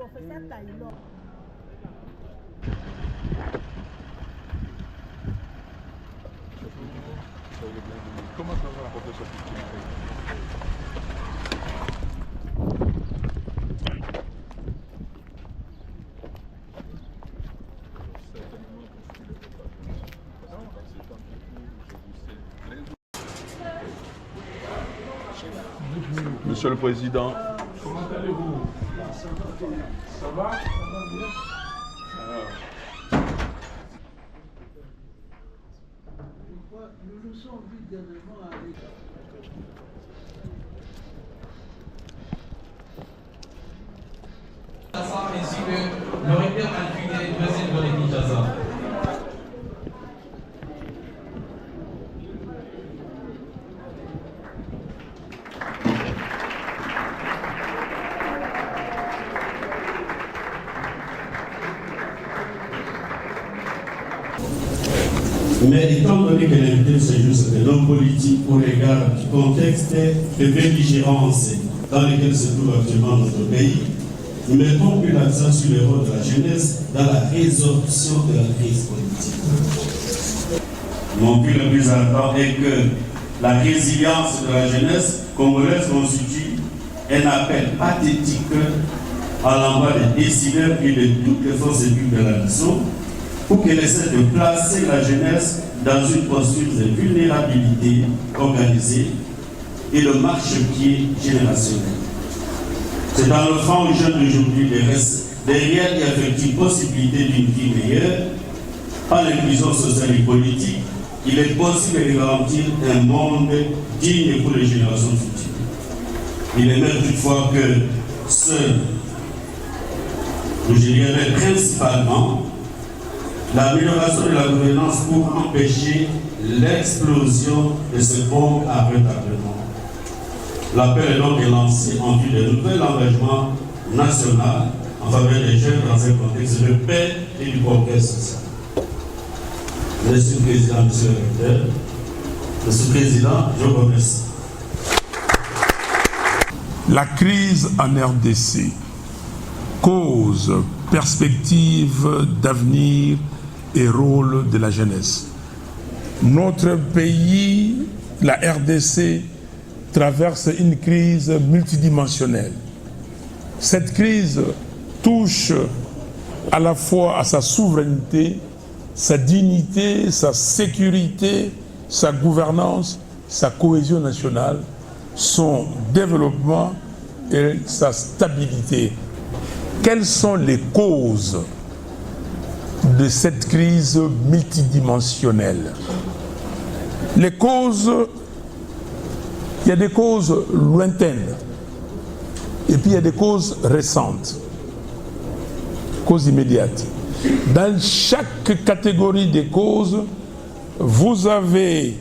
professeur Taylor. Comment ça va, professeur Piquet? Monsieur le Président, comment allez-vous? Ça va? Nous nous sommes vus dernièrement avec... ainsi que le recteur Alfine président de l'État. Mais étant donné que l'invité de ce jour, c'est un homme politique au regard du contexte de belligérance dans lequel se trouve actuellement notre pays, nous mettons plus l'accent sur le rôle de la jeunesse dans la résolution de la crise politique. Mon but le plus important est que la résilience de la jeunesse congolaise constitue un appel pathétique à l'endroit des décideurs et de toutes les forces publiques de la nation pour qu'elle essaie de placer la jeunesse dans une posture de vulnérabilité organisée et de marchepied générationnel. C'est dans le fond aux jeunes d'aujourd'hui des réelles et effectives possibilités d'une vie meilleure, par l'inclusion sociale et politique, il est possible de garantir un monde digne pour les générations futures. Il est même toutefois que je dirais principalement, l'amélioration de la gouvernance pour empêcher l'explosion de ce bombe à retardement. L'appel est donc lancé en vue de nouvel engagement national en faveur des jeunes dans un contexte de paix et du progrès social. Monsieur le Président, Monsieur le Recteur, Monsieur le Président, je vous remercie. La crise en RDC, cause, perspective d'avenir et rôle de la jeunesse. Notre pays, la RDC, traverse une crise multidimensionnelle. Cette crise touche à la fois à sa souveraineté, sa dignité, sa sécurité, sa gouvernance, sa cohésion nationale, son développement et sa stabilité. Quelles sont les causes de cette crise multidimensionnelle? Les causes, il y a des causes lointaines et puis il y a des causes récentes, causes immédiates. Dans chaque catégorie des causes, vous avez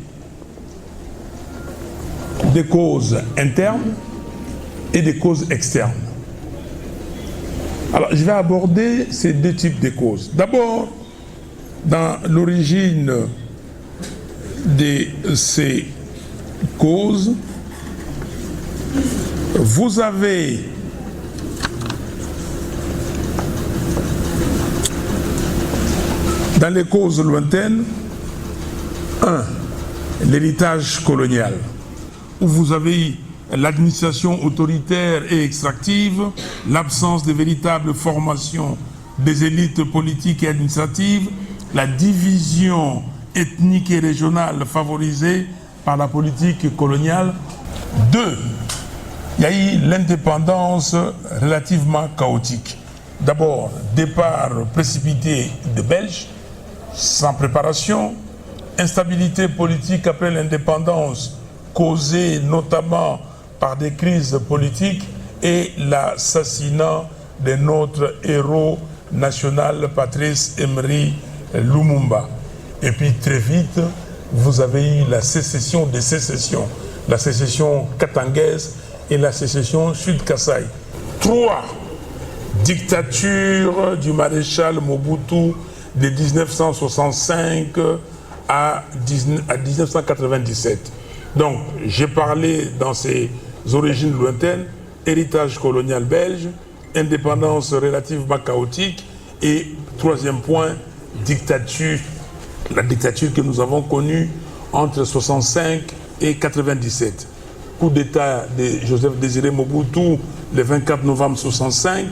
des causes internes et des causes externes. Alors, je vais aborder ces deux types de causes. D'abord, dans l'origine de ces causes, vous avez dans les causes lointaines, l'héritage colonial, où vous avez l'administration autoritaire et extractive, l'absence de véritable formation des élites politiques et administratives, la division ethnique et régionale favorisée par la politique coloniale. 2, il y a eu l'indépendance relativement chaotique. D'abord, départ précipité des Belges, sans préparation, instabilité politique après l'indépendance causée notamment par des crises politiques et l'assassinat de notre héros national Patrice Emery Lumumba. Et puis très vite, vous avez eu la sécession des sécessions, la sécession katangaise et la sécession sud-Kasaï. 3, dictature du maréchal Mobutu de 1965 à 1997. Donc, j'ai parlé dans ces origines lointaines, héritage colonial belge, indépendance relativement chaotique. Et troisième point, dictature, la dictature que nous avons connue entre 65 et 97. Coup d'État de Joseph Désiré Mobutu le 24 novembre 65,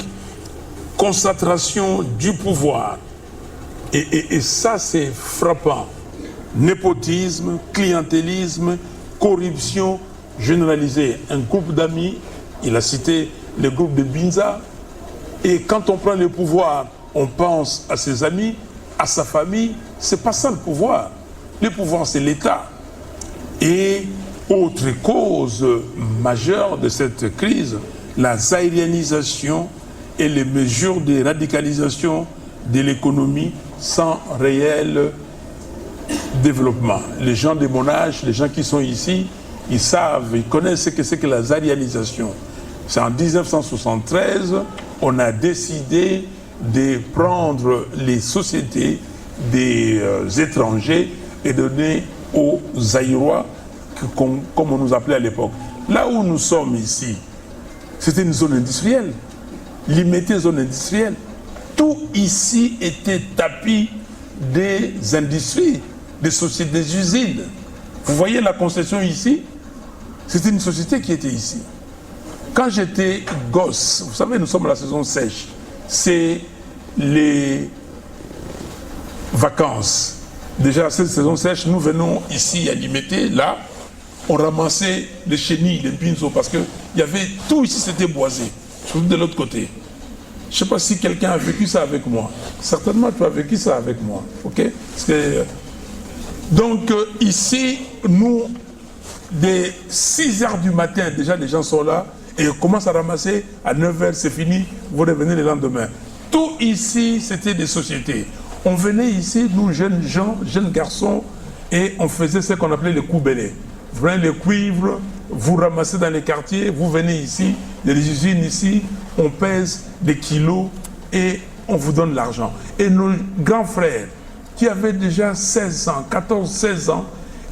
concentration du pouvoir. Et ça, c'est frappant. Népotisme, clientélisme, corruption généralisée. Un groupe d'amis, il a cité le groupe de Binza, et quand on prend le pouvoir, on pense à ses amis, à sa famille. C'est pas ça le pouvoir. Le pouvoir, c'est l'État. Et autre cause majeure de cette crise, la zaïrianisation et les mesures de radicalisation de l'économie sans réel développement. Les gens de mon âge, les gens qui sont ici, ils savent, ils connaissent ce que c'est que la zaïrianisation. C'est en 1973, on a décidé de prendre les sociétés des étrangers et donner aux Zaïrois, comme on nous appelait à l'époque. Là où nous sommes ici, c'était une zone industrielle, limitée zone industrielle. Tout ici était tapis des industries, des sociétés, des usines. Vous voyez la concession ici? C'était une société qui était ici. Quand j'étais gosse, vous savez, nous sommes à la saison sèche, c'est les vacances. Déjà, cette saison sèche, nous venons ici à Limité, là, on ramassait les chenilles, les pinceaux, parce qu'il y avait tout ici, c'était boisé, surtout de l'autre côté. Je ne sais pas si quelqu'un a vécu ça avec moi. Certainement, tu as vécu ça avec moi. Ok? Donc, ici, nous, dès 6 h du matin, déjà, les gens sont là, et on commence à ramasser, à 9 h, c'est fini, vous revenez le lendemain. Tout ici, c'était des sociétés. On venait ici, nous, jeunes gens, jeunes garçons, et on faisait ce qu'on appelait le koubélé. Vous prenez le cuivre, vous ramassez dans les quartiers, vous venez ici, il y a des usines ici, on pèse des kilos et on vous donne l'argent. Et nos grands frères, qui avaient déjà 16 ans, 14, 16 ans,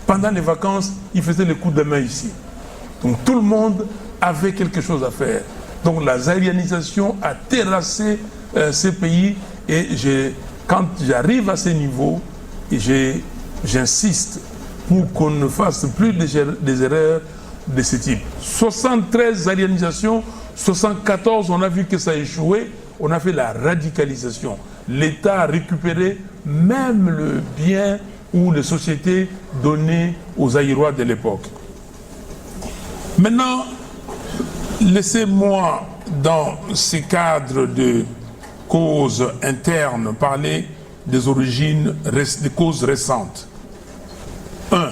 pendant les vacances, ils faisaient les coups de main ici. Donc tout le monde avait quelque chose à faire. Donc la zaïrianisation a terrassé ces pays, et quand j'arrive à ce niveau, j'insiste pour qu'on ne fasse plus des erreurs de ce type. 73 zaïrianisations, 74, on a vu que ça a échoué, on a fait la radicalisation. L'État a récupéré même le bien ou les sociétés données aux Zaïrois de l'époque. Maintenant, laissez-moi, dans ces cadres de causes internes, parler des origines, des causes récentes. 1.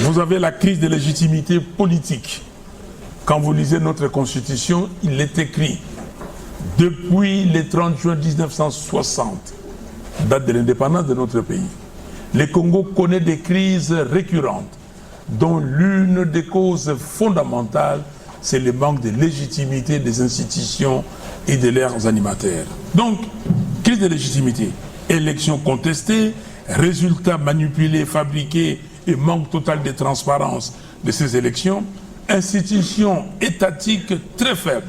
Vous avez la crise de légitimité politique. Quand vous lisez notre Constitution, il est écrit « Depuis le 30 juin 1960, date de l'indépendance de notre pays, le Congo connaît des crises récurrentes, dont l'une des causes fondamentales, c'est le manque de légitimité des institutions et de leurs animateurs. » Donc, crise de légitimité, élections contestées, résultats manipulés, fabriqués et manque total de transparence de ces élections, institutions étatiques très faibles,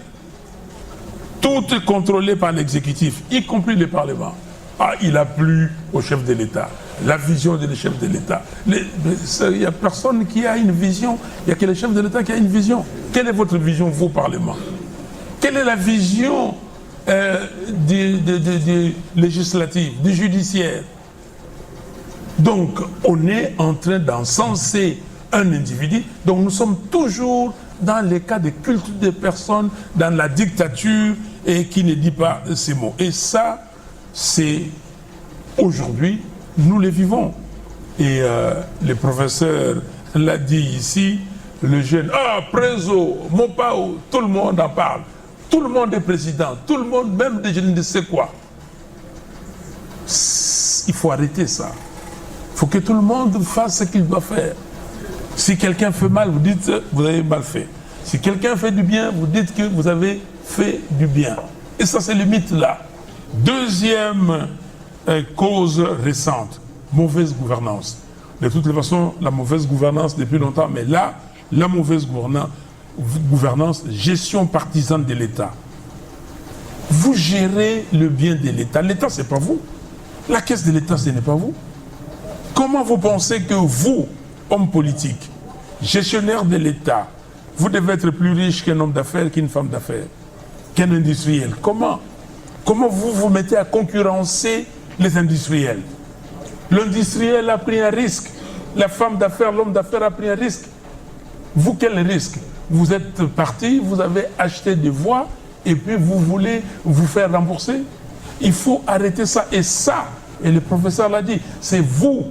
toutes contrôlées par l'exécutif, y compris le Parlement. Ah, il a plu au chef de l'État, la vision du chef de l'État. Il n'y a personne qui a une vision, il n'y a que le chef de l'État qui a une vision. Quelle est votre vision, vous, Parlement? Quelle est la vision du législatif, du judiciaire? Donc, on est en train d'encenser un individu. Donc, nous sommes toujours dans les cas de culte des personnes, dans la dictature, et qui ne dit pas ces mots. Et ça, c'est aujourd'hui, nous les vivons. Et le professeur l'a dit ici, le jeune, Prézo, Mopao, tout le monde en parle. Tout le monde est président, tout le monde, même des jeunes ne sait quoi. Il faut arrêter ça. Il faut que tout le monde fasse ce qu'il doit faire. Si quelqu'un fait mal, vous dites vous avez mal fait. Si quelqu'un fait du bien, vous dites que vous avez fait du bien. Et ça, c'est le mythe là. Deuxième cause récente, mauvaise gouvernance. De toutes les façons, la mauvaise gouvernance depuis longtemps, mais là, la mauvaise gouvernance, gestion partisane de l'État. Vous gérez le bien de l'État. L'État, ce n'est pas vous. La caisse de l'État, ce n'est pas vous. Comment vous pensez que vous, homme politique, gestionnaire de l'État, vous devez être plus riche qu'un homme d'affaires, qu'une femme d'affaires, qu'un industriel? Comment vous vous mettez à concurrencer les industriels? L'industriel a pris un risque. La femme d'affaires, l'homme d'affaires a pris un risque. Vous, quel risque? Vous êtes parti, vous avez acheté des voix et puis vous voulez vous faire rembourser. Il faut arrêter ça. Et ça, et le professeur l'a dit, c'est vous.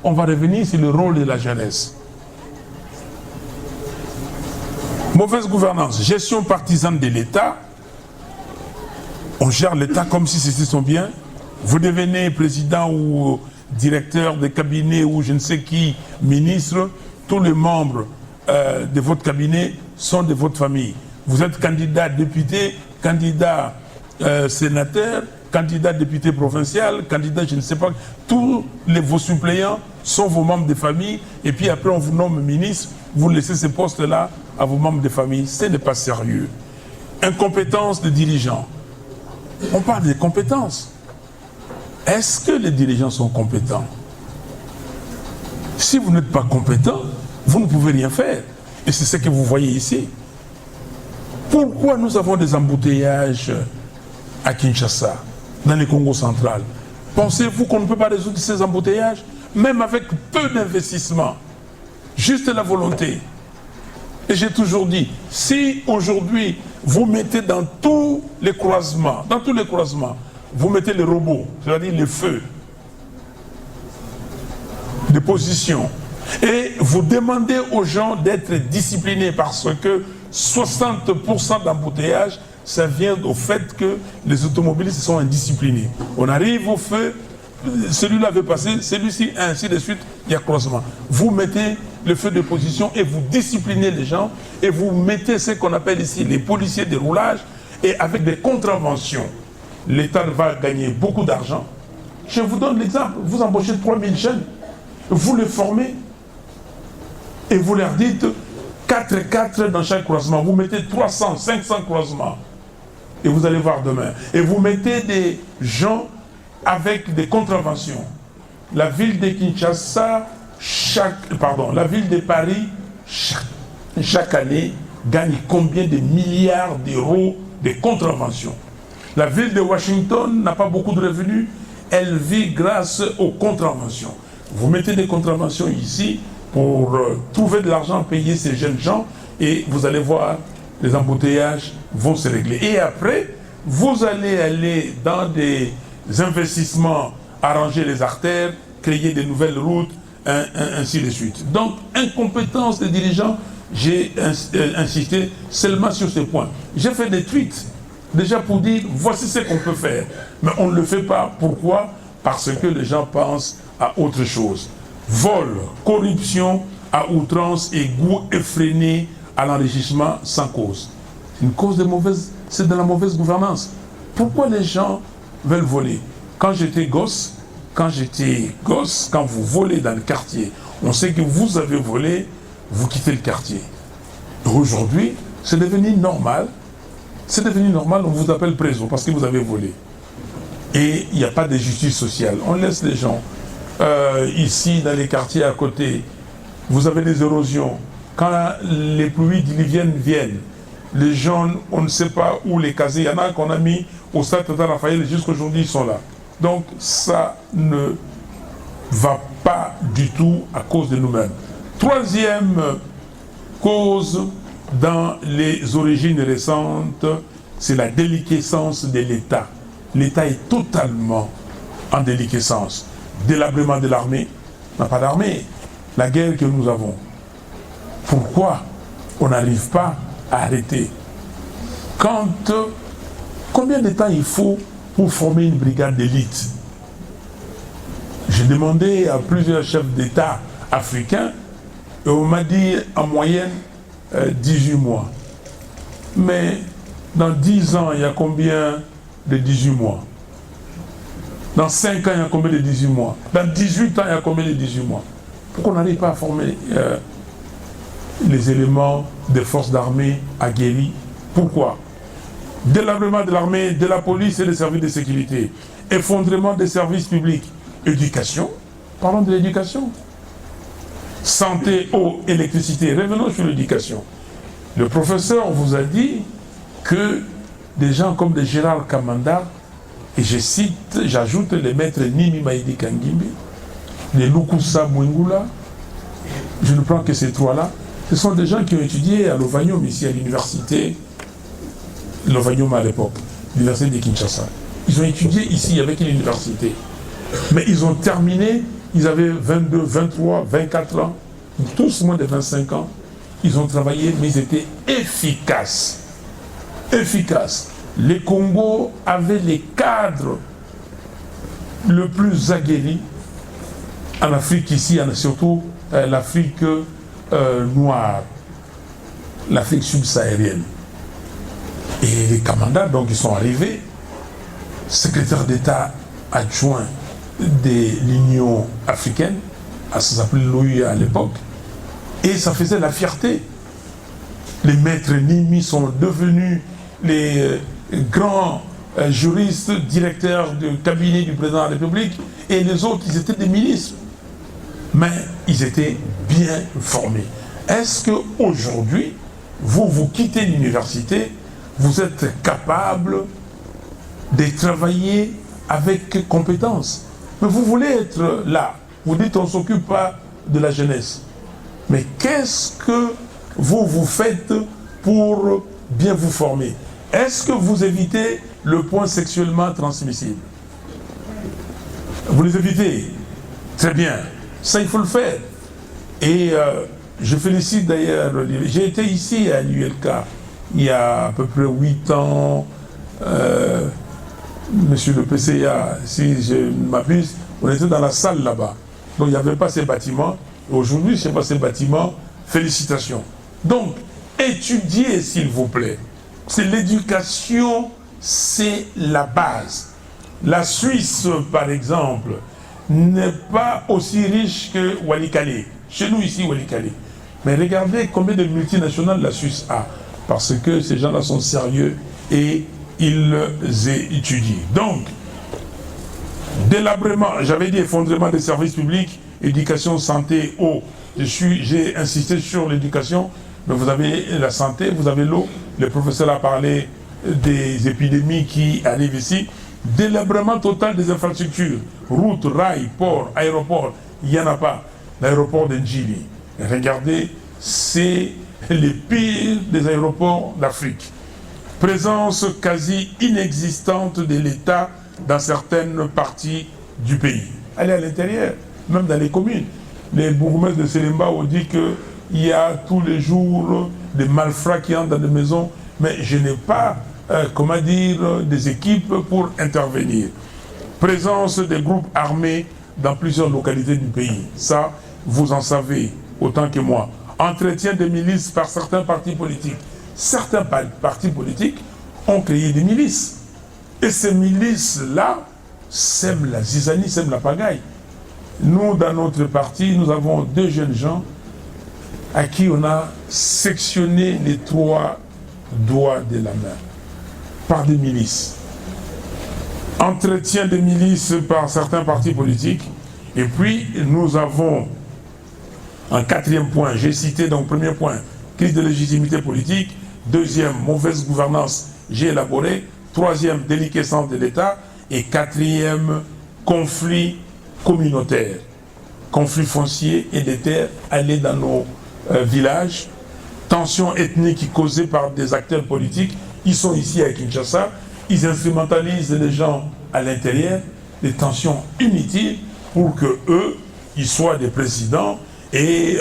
On va revenir sur le rôle de la jeunesse. Mauvaise gouvernance, gestion partisane de l'État. On gère l'État comme si c'était son bien. Vous devenez président ou directeur de cabinet ou je ne sais qui, ministre. Tous les membres de votre cabinet sont de votre famille. Vous êtes candidat député, candidat sénateur, candidat député provincial, candidat je ne sais pas. Tous vos suppléants sont vos membres de famille. Et puis après on vous nomme ministre. Vous laissez ces postes-là à vos membres de famille. Ce n'est pas sérieux. Incompétence des dirigeants. On parle des compétences. Est-ce que les dirigeants sont compétents? Si vous n'êtes pas compétent, vous ne pouvez rien faire. Et c'est ce que vous voyez ici. Pourquoi nous avons des embouteillages à Kinshasa, dans le Congo central? Pensez-vous qu'on ne peut pas résoudre ces embouteillages, même avec peu d'investissement? Juste la volonté. Et j'ai toujours dit, si aujourd'hui vous mettez dans tous les croisements, vous mettez les robots, c'est-à-dire les feux de position, et vous demandez aux gens d'être disciplinés parce que 60% d'embouteillage, ça vient au fait que les automobilistes sont indisciplinés. On arrive au feu, celui-là veut passer, celui-ci, ainsi de suite, il y a croisement. Vous mettez le feu de position et vous disciplinez les gens et vous mettez ce qu'on appelle ici les policiers de roulage et avec des contraventions. L'État va gagner beaucoup d'argent. Je vous donne l'exemple, vous embauchez 3000 jeunes, vous les formez et vous leur dites 4 dans chaque croisement. Vous mettez 300, 500 croisements et vous allez voir demain. Et vous mettez des gens avec des contraventions. La ville de Kinshasa, la ville de Paris, chaque année, gagne combien de milliards d'euros de contraventions? La ville de Washington n'a pas beaucoup de revenus, elle vit grâce aux contraventions. Vous mettez des contraventions ici pour trouver de l'argent, payer ces jeunes gens, et vous allez voir, les embouteillages vont se régler. Et après, vous allez aller dans des investissements, arranger les artères, créer de nouvelles routes, ainsi de suite. Donc, incompétence des dirigeants, j'ai insisté seulement sur ce point. J'ai fait des tweets, déjà pour dire, voici ce qu'on peut faire. Mais on ne le fait pas. Pourquoi? Parce que les gens pensent à autre chose. Vol, corruption à outrance et goût effréné à l'enrichissement sans cause. Une cause de mauvaise, c'est de la mauvaise gouvernance. Pourquoi les gens veulent voler? Quand j'étais gosse, quand vous volez dans le quartier, on sait que vous avez volé, vous quittez le quartier. Aujourd'hui, c'est devenu normal. C'est devenu normal, on vous appelle préso parce que vous avez volé. Et il n'y a pas de justice sociale. On laisse les gens. Ici, dans les quartiers à côté, vous avez des érosions. Quand les pluies diluviennes viennent, les gens, on ne sait pas où les caser. Il y en a qu'on a mis au stade Total Raphaël et jusqu'aujourd'hui, ils sont là. Donc, ça ne va pas du tout à cause de nous-mêmes. Troisième cause dans les origines récentes, c'est la déliquescence de l'État. L'État est totalement en déliquescence. Délabrement de l'armée. On n'a pas d'armée. La guerre que nous avons. Pourquoi on n'arrive pas à arrêter? Combien de temps il faut pour former une brigade d'élite? J'ai demandé à plusieurs chefs d'État africains et on m'a dit en moyenne 18 mois. Mais dans 10 ans, il y a combien de 18 mois? Dans 5 ans, il y a combien de 18 mois? Dans 18 ans, il y a combien de 18 mois? Pourquoi on n'arrive pas à former les éléments des forces d'armée aguerries? Pourquoi? délabrement de l'armée, de la police et des services de sécurité, effondrement des services publics, éducation, parlons de l'éducation, santé, eau, électricité, revenons sur l'éducation. Le professeur vous a dit que des gens comme des Gérard Kamanda, et je cite, j'ajoute les maîtres Nimi Maïdi Kangimbi, les Lukusa Mwingula, je ne prends que ces trois-là, ce sont des gens qui ont étudié à l'Ovanium, ici à l'université, l'Ovanium à l'époque, l'université de Kinshasa. Ils ont étudié ici avec l'université. Mais ils ont terminé, ils avaient 22, 23, 24 ans, tous moins de 25 ans. Ils ont travaillé, mais ils étaient efficaces. Efficaces. Les Congos avaient les cadres le plus aguerris en Afrique ici, surtout l'Afrique noire, l'Afrique subsaharienne. Et les Kamanda, donc, ils sont arrivés, secrétaire d'État adjoint de l'Union africaine, ça s'appelait l'OUA à l'époque, et ça faisait la fierté. Les maîtres Nimi sont devenus les grands juristes, directeurs du cabinet du président de la République, et les autres, ils étaient des ministres. Mais ils étaient bien formés. Est-ce qu'aujourd'hui, vous quittez l'université, vous êtes capable de travailler avec compétence? Mais vous voulez être là. Vous dites on ne s'occupe pas de la jeunesse. Mais qu'est-ce que vous faites pour bien vous former? Est-ce que vous évitez le point sexuellement transmissible? Vous les évitez? Très bien. Ça, il faut le faire. Et je félicite d'ailleurs, j'ai été ici à l'ULK il y a à peu près 8 ans. Monsieur le PCA, si je ne m'abuse, on était dans la salle là-bas. Donc il n'y avait pas ces bâtiments. Aujourd'hui, je n'ai pas ces bâtiments. Félicitations. Donc, étudiez s'il vous plaît. C'est l'éducation, c'est la base. La Suisse, par exemple, n'est pas aussi riche que Walikale. Chez nous ici, Walikale. Mais regardez combien de multinationales la Suisse a. Parce que ces gens-là sont sérieux et ils étudient. Donc, délabrement, j'avais dit effondrement des services publics, éducation, santé, eau. J'ai insisté sur l'éducation, mais vous avez la santé, vous avez l'eau. Le professeur a parlé des épidémies qui arrivent ici. Délabrement total des infrastructures, routes, rails, ports, aéroports, il n'y en a pas. L'aéroport de Ndjili, regardez, c'est les pires des aéroports d'Afrique. Présence quasi inexistante de l'État dans certaines parties du pays. Allez à l'intérieur, même dans les communes. Les bourgmestres de Selemba ont dit qu'il y a tous les jours des malfrats qui entrent dans des maisons, mais je n'ai pas des équipes pour intervenir. Présence des groupes armés dans plusieurs localités du pays. Ça, vous en savez autant que moi. Entretien des milices par certains partis politiques. Certains partis politiques ont créé des milices. Et ces milices-là sèment la zizanie, sèment la pagaille. Nous, dans notre parti, nous avons 2 jeunes gens à qui on a sectionné les 3 doigts de la main par des milices. Entretien des milices par certains partis politiques. Et puis, nous avons un 4e point. J'ai cité donc 1er point, crise de légitimité politique. 2e, mauvaise gouvernance, j'ai élaboré. 3e, déliquescence de l'État. Et 4e, conflit communautaire. Conflit foncier et des terres allés dans nos villages. Tensions ethniques causées par des acteurs politiques. Ils sont ici à Kinshasa. Ils instrumentalisent les gens à l'intérieur. Des tensions inutiles pour que eux, ils soient des présidents et,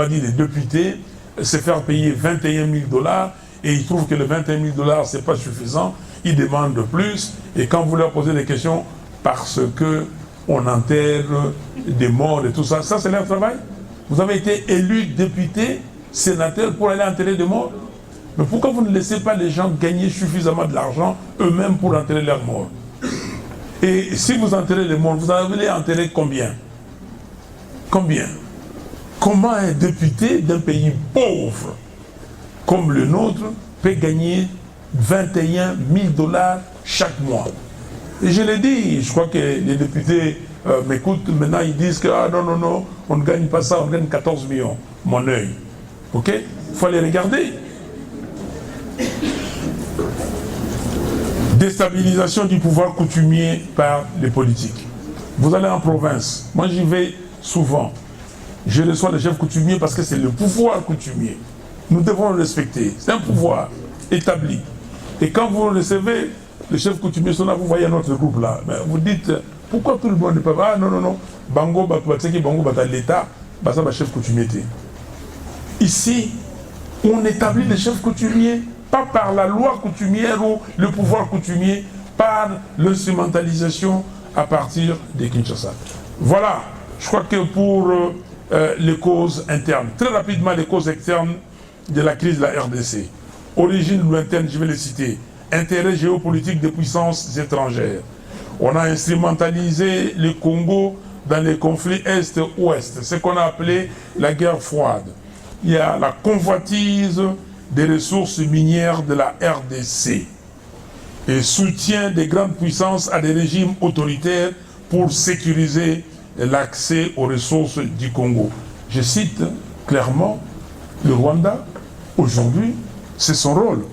des députés, se faire payer 21 000 $ et ils trouvent que les 21 000 $, c'est pas suffisant, ils demandent de plus, et quand vous leur posez des questions, parce que on enterre des morts et tout ça, ça c'est leur travail. Vous avez été élu député, sénateur pour aller enterrer des morts. Mais pourquoi vous ne laissez pas les gens gagner suffisamment de l'argent eux-mêmes pour enterrer leurs morts? Et si vous enterrez les morts, vous allez enterrer combien? Combien? Comment un député d'un pays pauvre comme le nôtre peut gagner 21 000 $ chaque mois. Et je l'ai dit, je crois que les députés m'écoutent, maintenant ils disent que ah, non, on ne gagne pas ça, on gagne 14 millions. Mon œil. Ok? Il faut aller regarder. Déstabilisation du pouvoir coutumier par les politiques. Vous allez en province, moi j'y vais souvent. Je reçois les chefs coutumiers parce que c'est le pouvoir coutumier. Nous devons le respecter. C'est un pouvoir établi. Et quand vous recevez le chef coutumier, vous voyez notre groupe là, vous dites pourquoi tout le monde ne peut pas. Ah non, Bango, Bango, l'État, ça va chef coutumier. Ici, on établit les chefs coutumiers, pas par la loi coutumière ou le pouvoir coutumier, par l'instrumentalisation à partir de Kinshasa. Voilà, je crois que pour les causes internes, très rapidement les causes externes de la crise de la RDC. Origine lointaine, je vais les citer. Intérêt géopolitique des puissances étrangères. On a instrumentalisé le Congo dans les conflits Est-Ouest, ce qu'on a appelé la guerre froide. Il y a la convoitise des ressources minières de la RDC et soutien des grandes puissances à des régimes autoritaires pour sécuriser l'accès aux ressources du Congo. Je cite clairement le Rwanda, aujourd'hui, c'est son rôle.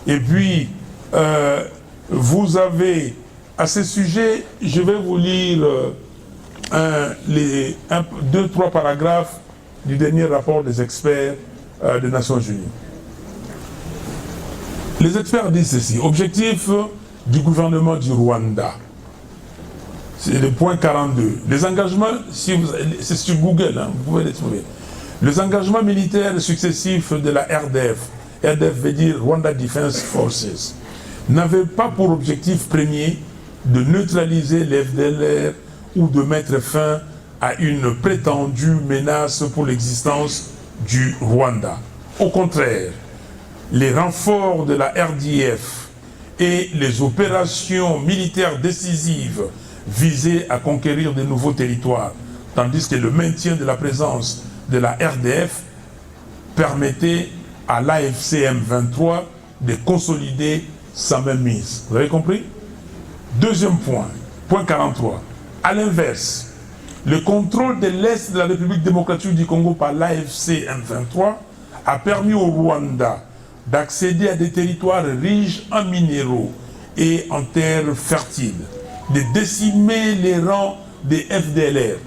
Et puis, vous avez, à ce sujet, je vais vous lire deux, trois paragraphes du dernier rapport des experts des Nations Unies. Les experts disent ceci: objectif du gouvernement du Rwanda. C'est le point 42. Les engagements, c'est sur Google, hein, vous pouvez les trouver. Les engagements militaires successifs de la RDF, RDF veut dire Rwanda Defense Forces, n'avaient pas pour objectif premier de neutraliser l'FDLR ou de mettre fin à une prétendue menace pour l'existence du Rwanda. Au contraire, les renforts de la RDF et les opérations militaires décisives visaient à conquérir de nouveaux territoires, tandis que le maintien de la présence de la RDF permettait à l'AFC M23 de consolider sa mainmise. Vous avez compris? Deuxième point, point 43. À l'inverse, le contrôle de l'Est de la République démocratique du Congo par l'AFC M23 a permis au Rwanda d'accéder à des territoires riches en minéraux et en terres fertiles, de décimer les rangs des FDLR.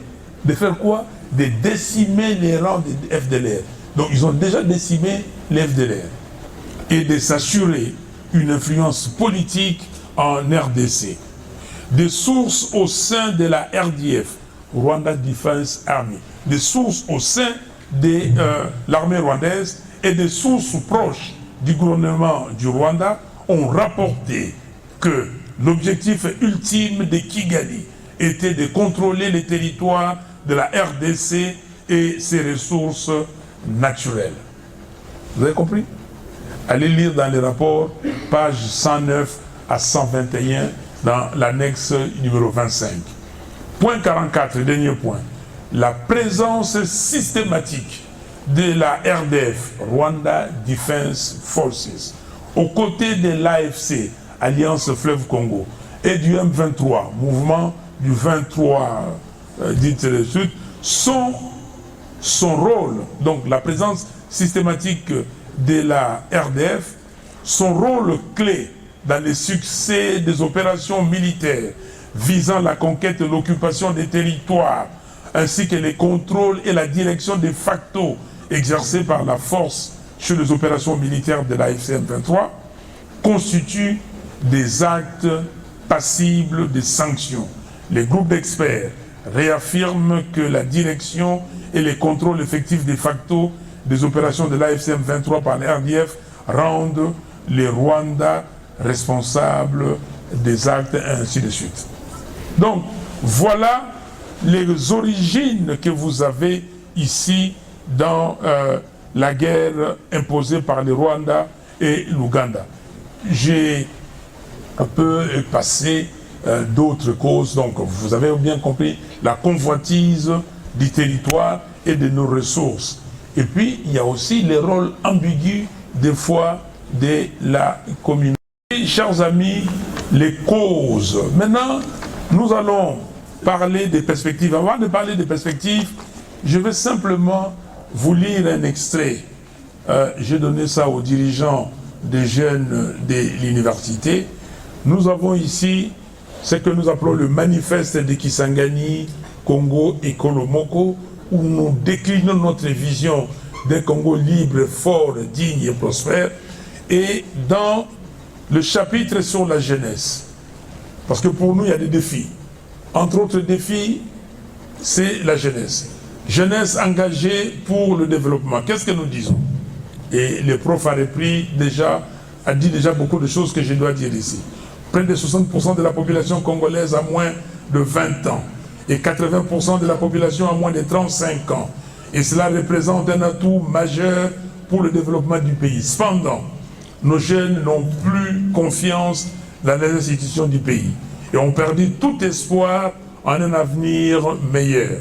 De faire quoi? De décimer les rangs des FDLR. Donc ils ont déjà décimé les FDLR. Et de s'assurer une influence politique en RDC. Des sources au sein de la RDF, Rwanda Defense Army, des sources au sein de l'armée rwandaise et des sources proches du gouvernement du Rwanda ont rapporté que l'objectif ultime de Kigali était de contrôler les territoires de la RDC et ses ressources naturelles. Vous avez compris? Allez lire dans les rapports, pages 109 à 121, dans l'annexe numéro 25. Point 44, dernier point. La présence systématique de la RDF, Rwanda Defense Forces, aux côtés de l'AFC, Alliance Fleuve Congo, et du M23, mouvement du 23 d'Intérêt Sud, son rôle, donc la présence systématique de la RDF, son rôle clé dans le succès des opérations militaires visant la conquête et l'occupation des territoires, ainsi que les contrôles et la direction de facto exercés par la force sur les opérations militaires de la FCM23, constituent des actes passibles de sanctions. Les groupes d'experts réaffirment que la direction et les contrôles effectifs de facto des opérations de l'AFCM23 par les RDF rendent les Rwandais responsables des actes, et ainsi de suite. Donc, voilà les origines que vous avez ici dans la guerre imposée par le Rwanda et l'Ouganda. J'ai un peu passé d'autres causes, donc vous avez bien compris la convoitise du territoire et de nos ressources. Et puis, il y a aussi les rôles ambigus, des fois, de la communauté. Chers amis, les causes. Maintenant, nous allons parler des perspectives. Avant de parler des perspectives, je vais simplement vous lire un extrait. J'ai donné ça aux dirigeants des jeunes de l'université. Nous avons ici ce que nous appelons le manifeste de Kisangani, Congo et Kolomoko, où nous déclinons notre vision d'un Congo libre, fort, digne et prospère. Et dans le chapitre sur la jeunesse, parce que pour nous il y a des défis. Entre autres défis, c'est la jeunesse. Jeunesse engagée pour le développement. Qu'est-ce que nous disons? Et le prof a dit déjà beaucoup de choses que je dois dire ici. Près de 60% de la population congolaise a moins de 20 ans et 80% de la population a moins de 35 ans. Et cela représente un atout majeur pour le développement du pays. Cependant, nos jeunes n'ont plus confiance dans les institutions du pays et ont perdu tout espoir en un avenir meilleur.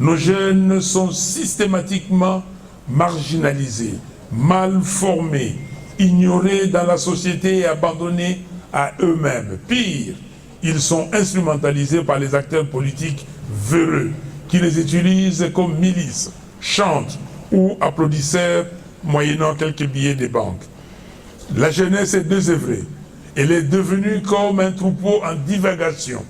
Nos jeunes sont systématiquement marginalisés, mal formés, ignorés dans la société et abandonnés à eux-mêmes. Pire, ils sont instrumentalisés par les acteurs politiques véreux qui les utilisent comme milices, chantres ou applaudisseurs moyennant quelques billets des banques. La jeunesse est désœuvrée. Elle est devenue comme un troupeau en divagation.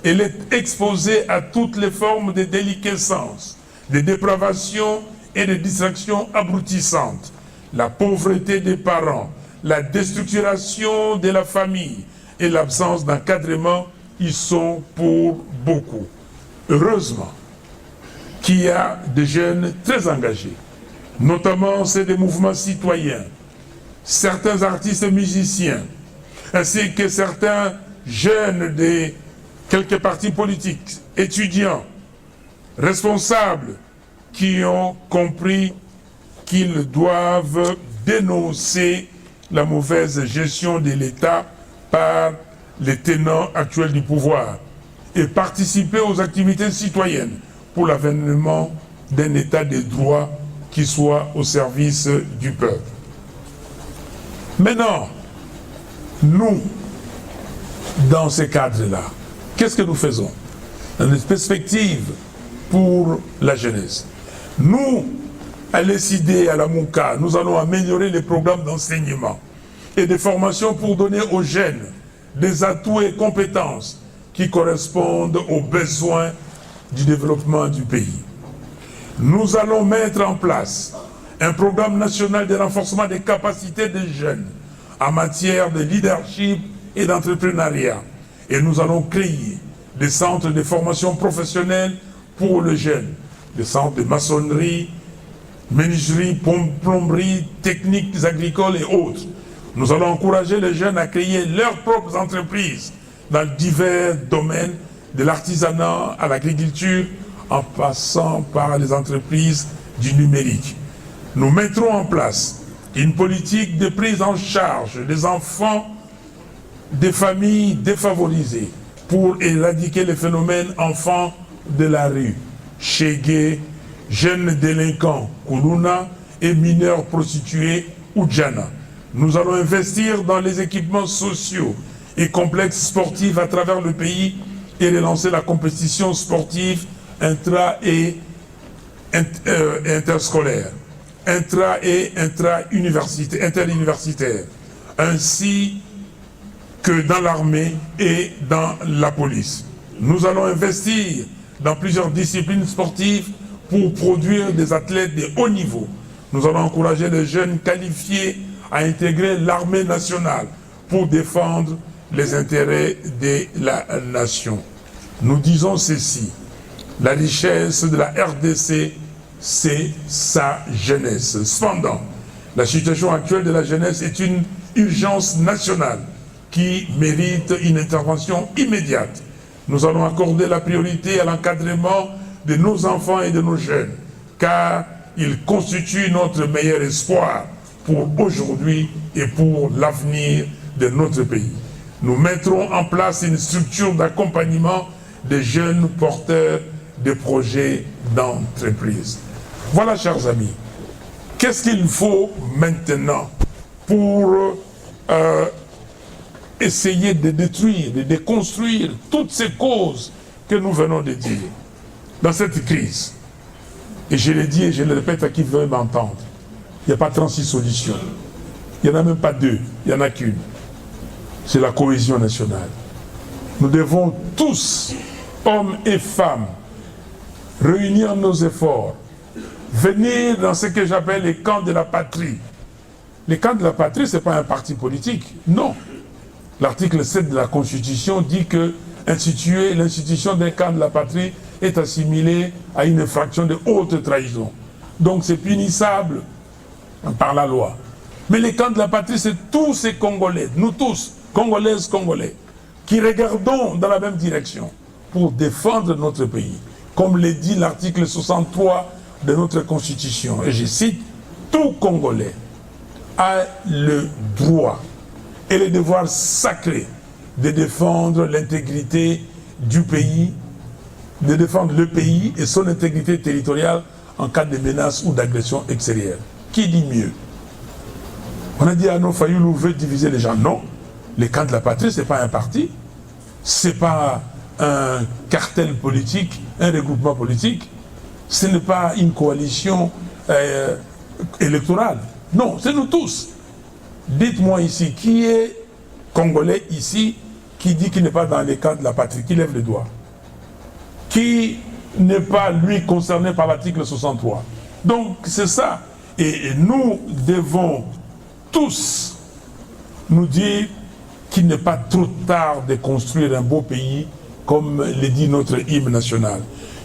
Elle est exposée à toutes les formes de déliquescence, de dépravation et de distractions abrutissantes. La pauvreté des parents, la déstructuration de la famille et l'absence d'encadrement y sont pour beaucoup. Heureusement qu'il y a des jeunes très engagés, notamment ceux des mouvements citoyens, certains artistes musiciens, ainsi que certains jeunes de quelques partis politiques, étudiants, responsables, qui ont compris qu'ils doivent dénoncer la mauvaise gestion de l'État par les tenants actuels du pouvoir et participer aux activités citoyennes pour l'avènement d'un État de droit qui soit au service du peuple. Maintenant, nous, dans ces cadres-là, qu'est-ce que nous faisons? Dans une perspective pour la jeunesse. Nous, à l'ESID, à la MOUCA, nous allons améliorer les programmes d'enseignement et de formation pour donner aux jeunes des atouts et compétences qui correspondent aux besoins du développement du pays. Nous allons mettre en place un programme national de renforcement des capacités des jeunes en matière de leadership et d'entrepreneuriat. Et nous allons créer des centres de formation professionnelle pour les jeunes, des centres de maçonnerie, menuiserie, plomberie, techniques agricoles et autres. Nous allons encourager les jeunes à créer leurs propres entreprises dans divers domaines, de l'artisanat à l'agriculture, en passant par les entreprises du numérique. Nous mettrons en place une politique de prise en charge des enfants des familles défavorisées pour éradiquer les phénomènes enfants de la rue, Chégué, jeunes délinquants, Kuluna, et mineurs prostitués, Oudjana. Nous allons investir dans les équipements sociaux et complexes sportifs à travers le pays et relancer la compétition sportive intra- et interscolaire, intra- et interuniversitaire, ainsi que dans l'armée et dans la police. Nous allons investir dans plusieurs disciplines sportives pour produire des athlètes de haut niveau. Nous allons encourager les jeunes qualifiés à intégrer l'armée nationale pour défendre les intérêts de la nation. Nous disons ceci, la richesse de la RDC, c'est sa jeunesse. Cependant, la situation actuelle de la jeunesse est une urgence nationale qui mérite une intervention immédiate. Nous allons accorder la priorité à l'encadrement de nos enfants et de nos jeunes, car ils constituent notre meilleur espoir pour aujourd'hui et pour l'avenir de notre pays. Nous mettrons en place une structure d'accompagnement des jeunes porteurs de projets d'entreprise. Voilà, chers amis, qu'est-ce qu'il faut maintenant pour essayer de détruire, de déconstruire toutes ces causes que nous venons de dire dans cette crise. Et je l'ai dit et je le répète à qui veut m'entendre. Il n'y a pas 36 solutions. Il n'y en a même pas 2. Il n'y en a qu'une. C'est la cohésion nationale. Nous devons tous, hommes et femmes, réunir nos efforts, venir dans ce que j'appelle les camps de la patrie. Les camps de la patrie, ce n'est pas un parti politique. Non. L'article 7 de la Constitution dit que instituer l'institution d'un camp de la patrie est assimilée à une infraction de haute trahison. Donc c'est punissable par la loi. Mais les camps de la patrie, c'est tous ces Congolais, nous tous, Congolaises, Congolais, qui regardons dans la même direction pour défendre notre pays. Comme le dit l'article 63 de notre Constitution, et je cite, tout Congolais a le droit et le devoir sacré de défendre l'intégrité du pays, de défendre le pays et son intégrité territoriale en cas de menace ou d'agression extérieure. Qui dit mieux? On a dit à nos Fayoulou veut diviser les gens. Non, les camps de la patrie, ce n'est pas un parti, ce n'est pas un cartel politique, un regroupement politique, ce n'est pas une coalition électorale. Non, c'est nous tous. Dites-moi ici, qui est Congolais ici qui dit qu'il n'est pas dans les camps de la patrie, qui lève les doigts? Qui n'est pas, lui, concerné par l'article 63? Donc, c'est ça. Et nous devons tous nous dire qu'il n'est pas trop tard de construire un beau pays, comme le dit notre hymne national.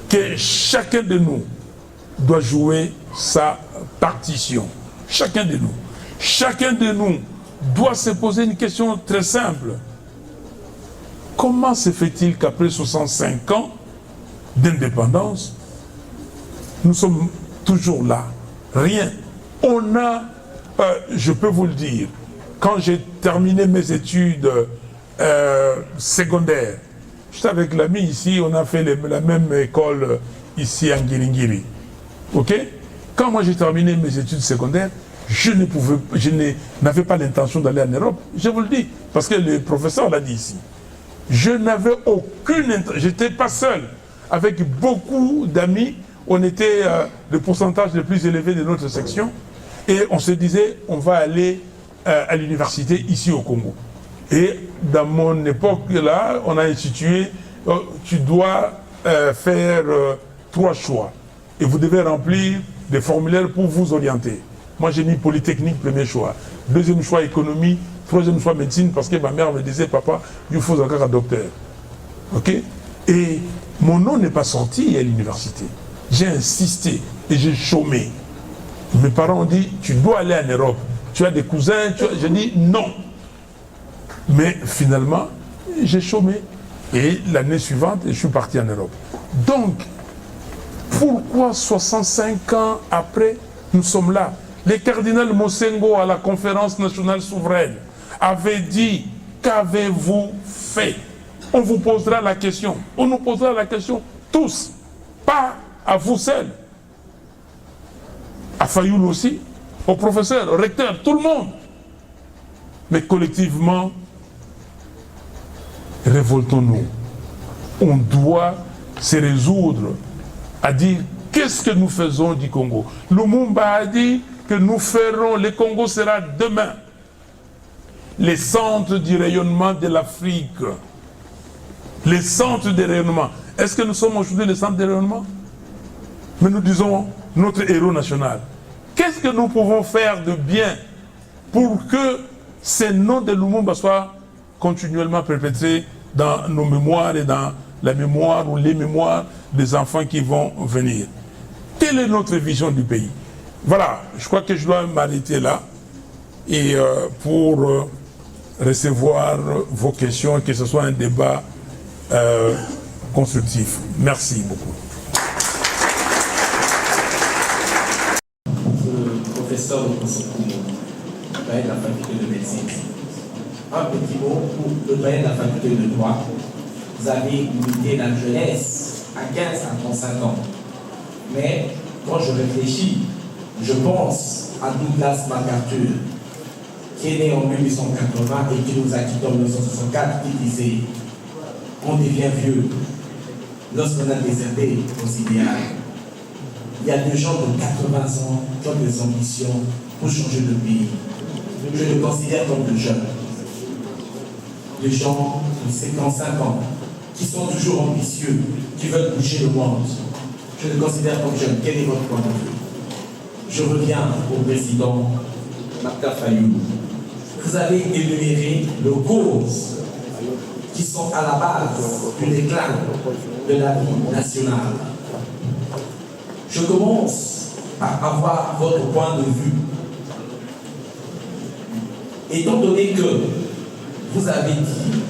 Que chacun de nous doit jouer sa partition. Chacun de nous. Chacun de nous doit se poser une question très simple. Comment se fait-il qu'après 65 ans d'indépendance, nous sommes toujours là? Rien. On a, je peux vous le dire, quand j'ai terminé mes études secondaires, j'étais avec l'ami ici, on a fait la même école ici à Ngiringiri. Ok? Quand moi j'ai terminé mes études secondaires, je n'avais pas l'intention d'aller en Europe. Je vous le dis, parce que le professeur l'a dit ici. Je n'avais aucune intention, j'étais pas seul. Avec beaucoup d'amis, on était le pourcentage le plus élevé de notre section. Et on se disait, on va aller à l'université ici au Congo. Et dans mon époque là, on a institué, tu dois faire 3 choix. Et vous devez remplir des formulaires pour vous orienter. Moi j'ai mis Polytechnique, premier choix. Deuxième choix, économie. Troisième choix, médecine, parce que ma mère me disait, papa, il faut encore un docteur. Ok? Et mon nom n'est pas sorti à l'université. J'ai insisté et j'ai chômé. Mes parents ont dit, tu dois aller en Europe. Tu as des cousins, j'ai dit non. Mais finalement, j'ai chômé. Et l'année suivante, je suis parti en Europe. Donc, pourquoi 65 ans après, nous sommes là? Le cardinal Mosengo à la conférence nationale souveraine avait dit, qu'avez-vous fait? On vous posera la question. On nous posera la question tous. Pas à vous seuls. À Fayoulou aussi, au professeur, au recteur, tout le monde. Mais collectivement, révoltons-nous. On doit se résoudre à dire qu'est-ce que nous faisons du Congo. Lumumba a dit que nous ferons, le Congo sera demain les centres du rayonnement de l'Afrique. Les centres de rayonnement. Est-ce que nous sommes aujourd'hui les centres de rayonnement? Mais nous disons notre héros national. Qu'est-ce que nous pouvons faire de bien pour que ces noms de Lumumba soient continuellement perpétrés dans nos mémoires et dans la mémoire ou les mémoires des enfants qui vont venir? Quelle est notre vision du pays? Voilà, je crois que je dois m'arrêter là et pour recevoir vos questions, que ce soit un débat constructif. Merci beaucoup. Professeur de doyen de la faculté de médecine. Un petit mot pour le doyen de la faculté de droit. Vous avez milité dans la jeunesse à 15 à 35 ans. Mais quand je réfléchis, je pense à Douglas MacArthur, qui est né en 1880 et qui nous a quittés en 1964, qui disait on devient vieux lorsqu'on a déserté nos idéaux. Il y a des gens de 80 ans qui ont des ambitions pour changer de pays. Je les considère comme de jeunes. Des gens de 55 ans qui sont toujours ambitieux, qui veulent bouger le monde. Je les considère comme jeunes. Quel est votre point de vue? Je reviens au président Martin Fayoulou. Vous avez énuméré les causes qui sont à la base du déclin de la vie nationale. Je commence par avoir votre point de vue. Étant donné que vous avez dit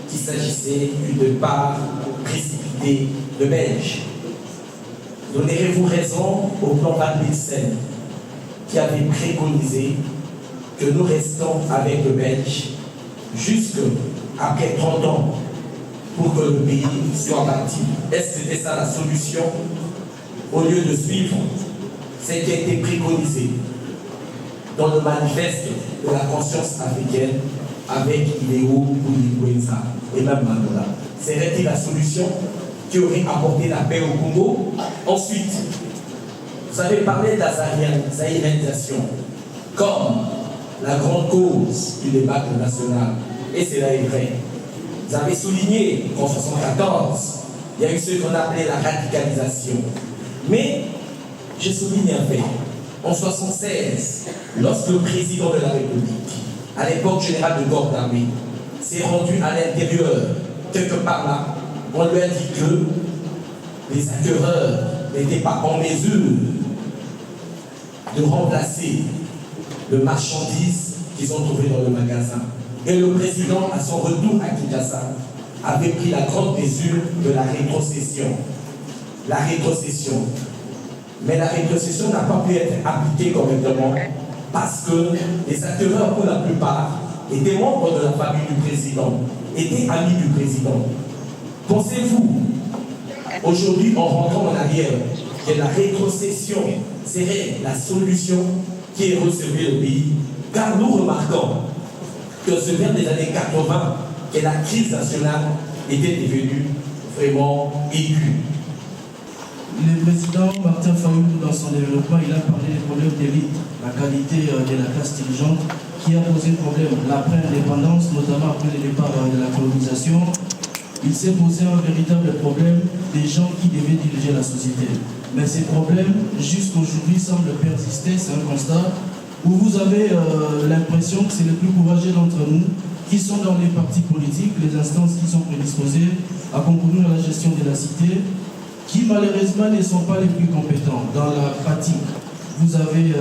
qu'il s'agissait d'une départ précipité de Belge, donnerez-vous raison au plan Van Bilsen qui avait préconisé que nous restons avec le Belge jusqu'après 30 ans pour que le pays soit bâti? Est-ce que c'était ça la solution? Au lieu de suivre ce qui a été préconisé dans le manifeste de la conscience africaine avec Iléo, Bouli-Kouenza et même Mandela. Serait-il la solution qui aurait apporté la paix au Congo? Ensuite, vous avez parlé de la zaïrisation comme la grande cause du débat national, et cela est vrai. Vous avez souligné qu'en 1974, il y a eu ce qu'on appelait la radicalisation. Mais je souligne un fait. En 1976, lorsque le président de la République, à l'époque général de corps d'armée, s'est rendu à l'intérieur, quelque part là, on lui a dit que les acquéreurs n'étaient pas en mesure de remplacer le marchandise qu'ils ont trouvé dans le magasin. Et le président, à son retour à Kinshasa, avait pris la grande mesure de la rétrocession. La rétrocession. Mais la rétrocession n'a pas pu être appliquée correctement parce que les acteurs, pour la plupart, étaient membres de la famille du président, étaient amis du président. Pensez-vous, aujourd'hui, en rentrant en arrière, que la rétrocession serait la solution qui est recevée le pays? Car nous remarquons que ce vers des années 80, que la crise nationale était devenue vraiment aiguë. Le président Martin Fayoulou, dans son développement, il a parlé des problèmes d'élite, la qualité de la classe dirigeante qui a posé problème. L'après-indépendance, notamment après le départ de la colonisation, il s'est posé un véritable problème des gens qui devaient diriger la société. Mais ces problèmes, jusqu'aujourd'hui, semblent persister, c'est un constat, où vous avez l'impression que c'est les plus courageux d'entre nous qui sont dans les partis politiques, les instances qui sont prédisposées à concourir à la gestion de la cité, qui malheureusement ne sont pas les plus compétents dans la pratique. Vous avez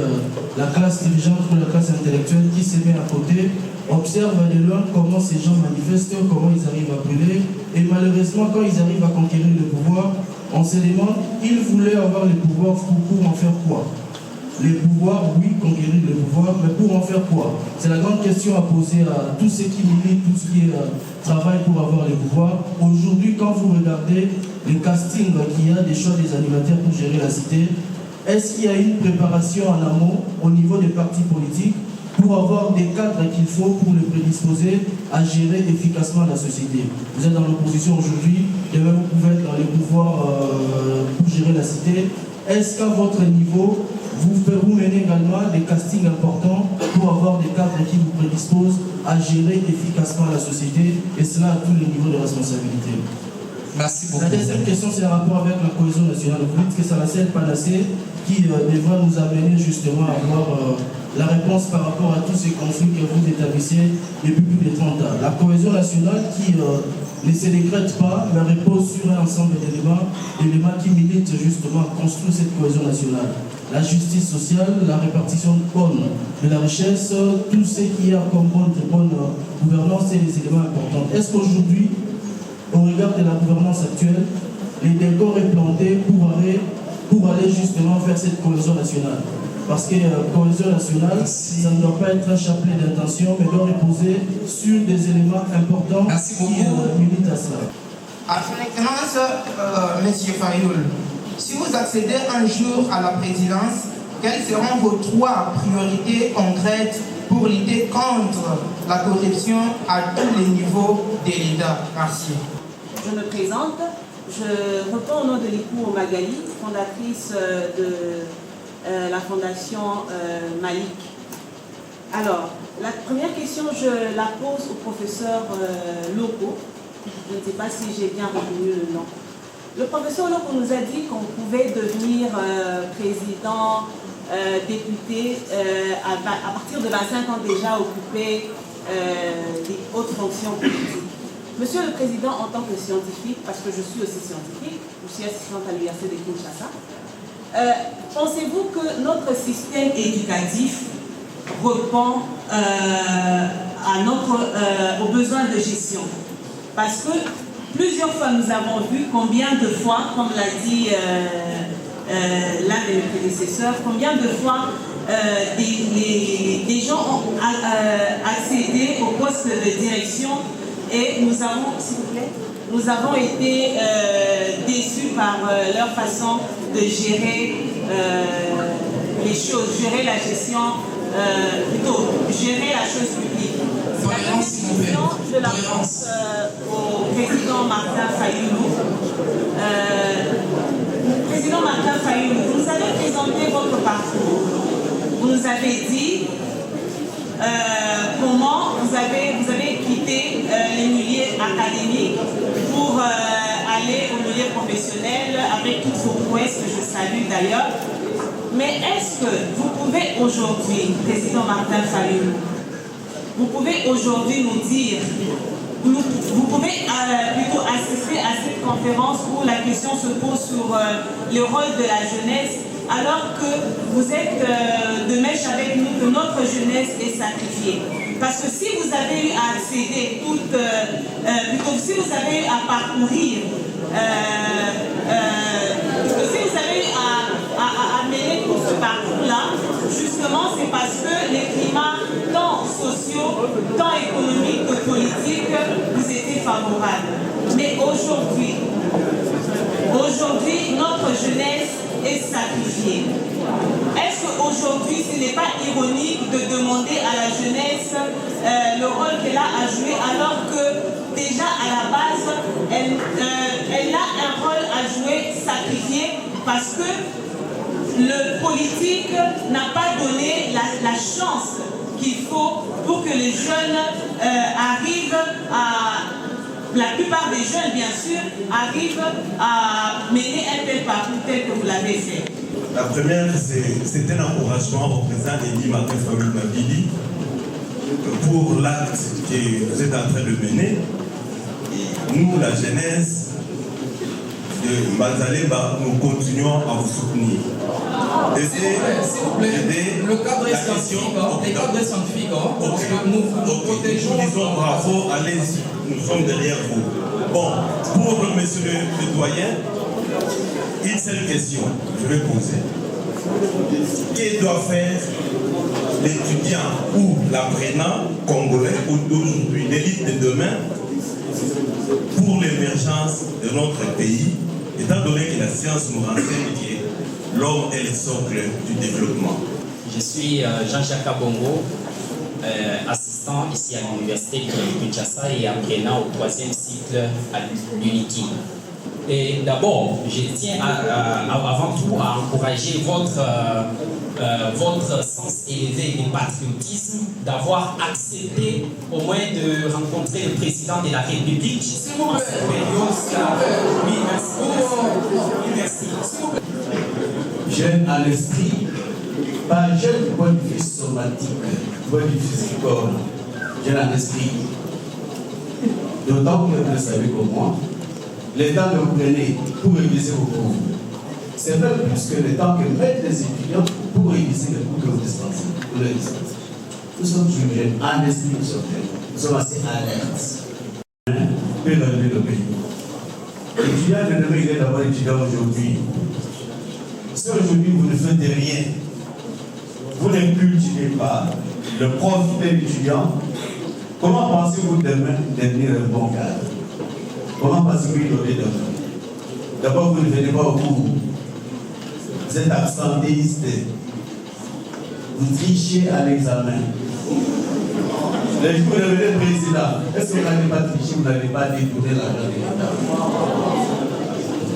la classe dirigeante ou la classe intellectuelle qui se met à côté, observe de loin comment ces gens manifestent, comment ils arrivent à brûler, et malheureusement quand ils arrivent à conquérir le pouvoir, on se demande, ils voulaient avoir le pouvoir pour en faire quoi? Les pouvoirs, oui, conquérir le pouvoir, mais pour en faire quoi? C'est la grande question à poser à tous ceux qui militent, tous ceux qui travaillent pour avoir le pouvoir. Aujourd'hui, quand vous regardez le casting qu'il y a, des choix des animateurs pour gérer la cité, est-ce qu'il y a une préparation en amont au niveau des partis politiques pour avoir des cadres qu'il faut pour les prédisposer à gérer efficacement la société? Vous êtes dans l'opposition aujourd'hui, demain vous pouvez être dans les pouvoirs pour gérer la cité. Est-ce qu'à votre niveau, vous menez également des castings importants pour avoir des cadres qui vous prédisposent à gérer efficacement la société, et cela à tous les niveaux de responsabilité? Merci beaucoup. La deuxième question, c'est en rapport avec la cohésion nationale. Vous dites que c'est la seule panacée qui devra nous amener justement à avoir la réponse par rapport à tous ces conflits que vous établissez depuis plus de 30 ans. La cohésion nationale qui ne se décrète pas, mais repose sur un ensemble d'éléments qui militent justement à construire cette cohésion nationale. La justice sociale, la répartition bonne de la richesse, tout ce qui a comme bonne gouvernance, c'est des éléments importants. Est-ce qu'aujourd'hui, au regard de la gouvernance actuelle, les décors est planté pour aller justement faire cette cohésion nationale? Parce que cohésion nationale, ça ne doit pas être un chapelet d'intention, mais doit reposer sur des éléments importants qui militent à cela. À son Excellence, M. Fayoulou, si vous accédez un jour à la présidence, quelles seront vos 3 priorités concrètes pour lutter contre la corruption à tous les niveaux de l'État. Merci. Je me présente. Je réponds au nom de Likou Magali, fondatrice de la fondation Malik. Alors, la première question, je la pose au professeur Loko. Je ne sais pas si j'ai bien retenu le nom. Le professeur Loko nous a dit qu'on pouvait devenir président, député, à partir de 25 ans déjà occuper des hautes fonctions politiques. Monsieur le Président, en tant que scientifique, parce que je suis aussi scientifique, je suis assistante à l'Université de Kinshasa, pensez-vous que notre système éducatif répond aux besoins de gestion? Parce que plusieurs fois nous avons vu combien de fois, comme l'a dit l'un de mes prédécesseurs, combien de fois des gens ont accédé au poste de direction et nous avons, s'il vous plaît, nous avons été déçus par leur façon de gérer les choses, gérer la gestion, plutôt gérer la chose publique. La question, je la pose au président Martin Fayoulou. Président Martin Fayoulou, vous nous avez présenté votre parcours. Vous nous avez dit comment vous avez quitté les milieux académiques pour aller au milieu professionnel avec toutes vos prouesses que je salue d'ailleurs. Mais est-ce que vous pouvez aujourd'hui, président Martin Fayoulou, vous pouvez aujourd'hui nous dire, vous pouvez plutôt assister à cette conférence où la question se pose sur le rôle de la jeunesse, alors que vous êtes de mèche avec nous, que notre jeunesse est sacrifiée. Parce que si vous avez eu à accéder plutôt si vous avez eu à parcourir, si vous avez eu à mener tout ce parcours-là, justement c'est parce que les climats tant sociaux, tant économiques que politiques vous étaient favorables. Mais aujourd'hui, notre jeunesse est sacrifiée. Est-ce qu'aujourd'hui, ce n'est pas ironique de demander à la jeunesse le rôle qu'elle a à jouer alors que déjà à la base, elle a un rôle à jouer sacrifié parce que le politique n'a pas donné la chance qu'il faut pour que les jeunes arrivent à... La plupart des jeunes, bien sûr, arrivent à mener un tel parcours tel que vous l'avez fait. La première, c'est un encouragement au président Eli Martin Fayoulou Mabili pour l'acte que vous êtes en train de mener. Et nous, la jeunesse de Mbazalemba, nous continuons à vous soutenir. S'il vous plaît, le cadre est scientifique, parce que nous protégeons. Nous disons bravo, allez-y, nous sommes derrière vous. Bon, pour monsieur le doyen, une seule question, je vais poser. Que doit faire l'étudiant ou l'apprenant congolais d'aujourd'hui, l'élite de demain, pour l'émergence de notre pays, étant donné que la science nous renseigne que l'homme est le socle du développement? Je suis Jean-Jacques Kabongo, assistant ici à l'université de Kinshasa et apprenant au 3e cycle à l'UNIKI. Et d'abord, je tiens avant tout à encourager votre sens élevé de patriotisme, d'avoir accepté au moins de rencontrer le président de la République. S'il vous plaît. Oui, merci. Jeune à l'esprit, pas jeune du point de vue somatique, du point de vue physique, jeune à l'esprit. D'autant que vous le savez comme moi, le temps que vous prenez pour réviser vos cours, c'est même plus que le temps que mettent les étudiants pour réviser les cours que vous dispensez. Nous sommes toujours jeunes, en esprit, nous sommes assez alertes. Pour relever le pays. L'étudiant de demain, il est d'abord étudiant aujourd'hui. Si aujourd'hui vous ne faites rien, vous ne cultivez pas le profit de l'étudiant, comment pensez-vous demain devenir un bon cadre? Comment pensez-vous innover demain? D'abord, vous ne venez pas au cours. Vous êtes absentéiste. Vous trichez à l'examen. Les jours où vous devenez président, est-ce que vous n'avez pas triché, vous n'avez pas détourné l'argent de l'État?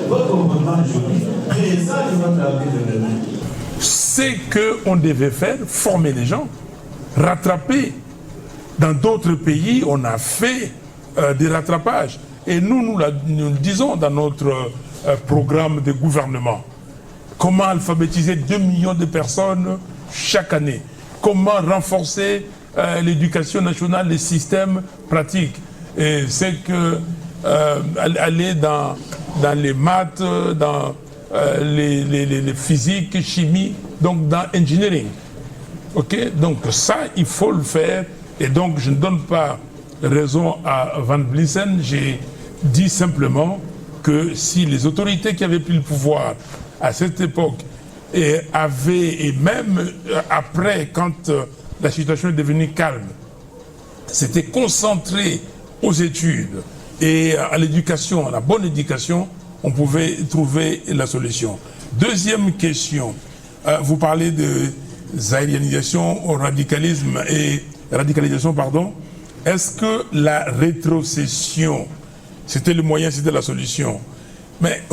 Votre comportement aujourd'hui présage votre avenir de demain. C'est qu'on devait faire, former les gens, rattraper. Dans d'autres pays, on a fait des rattrapages. Et nous le disons dans notre programme de gouvernement. Comment alphabétiser 2 millions de personnes chaque année? Comment renforcer l'éducation nationale, les systèmes pratiques? Et c'est que aller dans les maths, dans les physiques, chimie, donc dans engineering. Ok, donc ça, il faut le faire. Et donc, je ne donne pas raison à Van Blissen. J'ai dit simplement que si les autorités qui avaient pris le pouvoir à cette époque avaient, et même après, quand la situation est devenue calme, s'étaient concentrés aux études et à l'éducation, à la bonne éducation, on pouvait trouver la solution. Deuxième question, vous parlez de zaïrianisation au radicalisme et radicalisation, pardon. Est-ce que la rétrocession, c'était le moyen, c'était la solution? Mais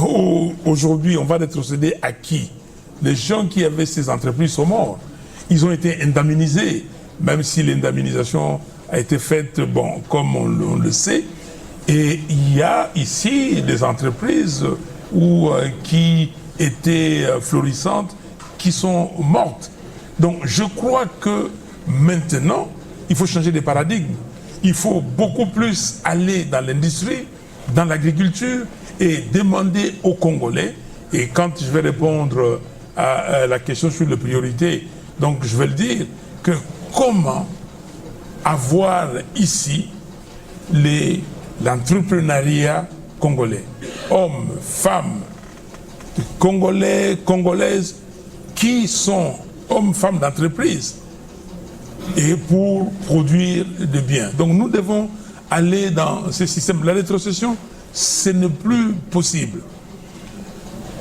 aujourd'hui, on va rétrocéder à qui? Les gens qui avaient ces entreprises sont morts. Ils ont été indemnisés, même si l'indemnisation a été faite, bon, comme on le sait. Et il y a ici des entreprises qui étaient florissantes, qui sont mortes. Donc je crois que maintenant, il faut changer de paradigme. Il faut beaucoup plus aller dans l'industrie, dans l'agriculture et demander aux Congolais, et quand je vais répondre à la question sur les priorités, donc je vais le dire, que comment avoir ici l'entrepreneuriat congolais, hommes, femmes, Congolais, Congolaises, qui sont hommes, femmes d'entreprise, et pour produire des biens. Donc nous devons aller dans ce système. La rétrocession, ce n'est plus possible.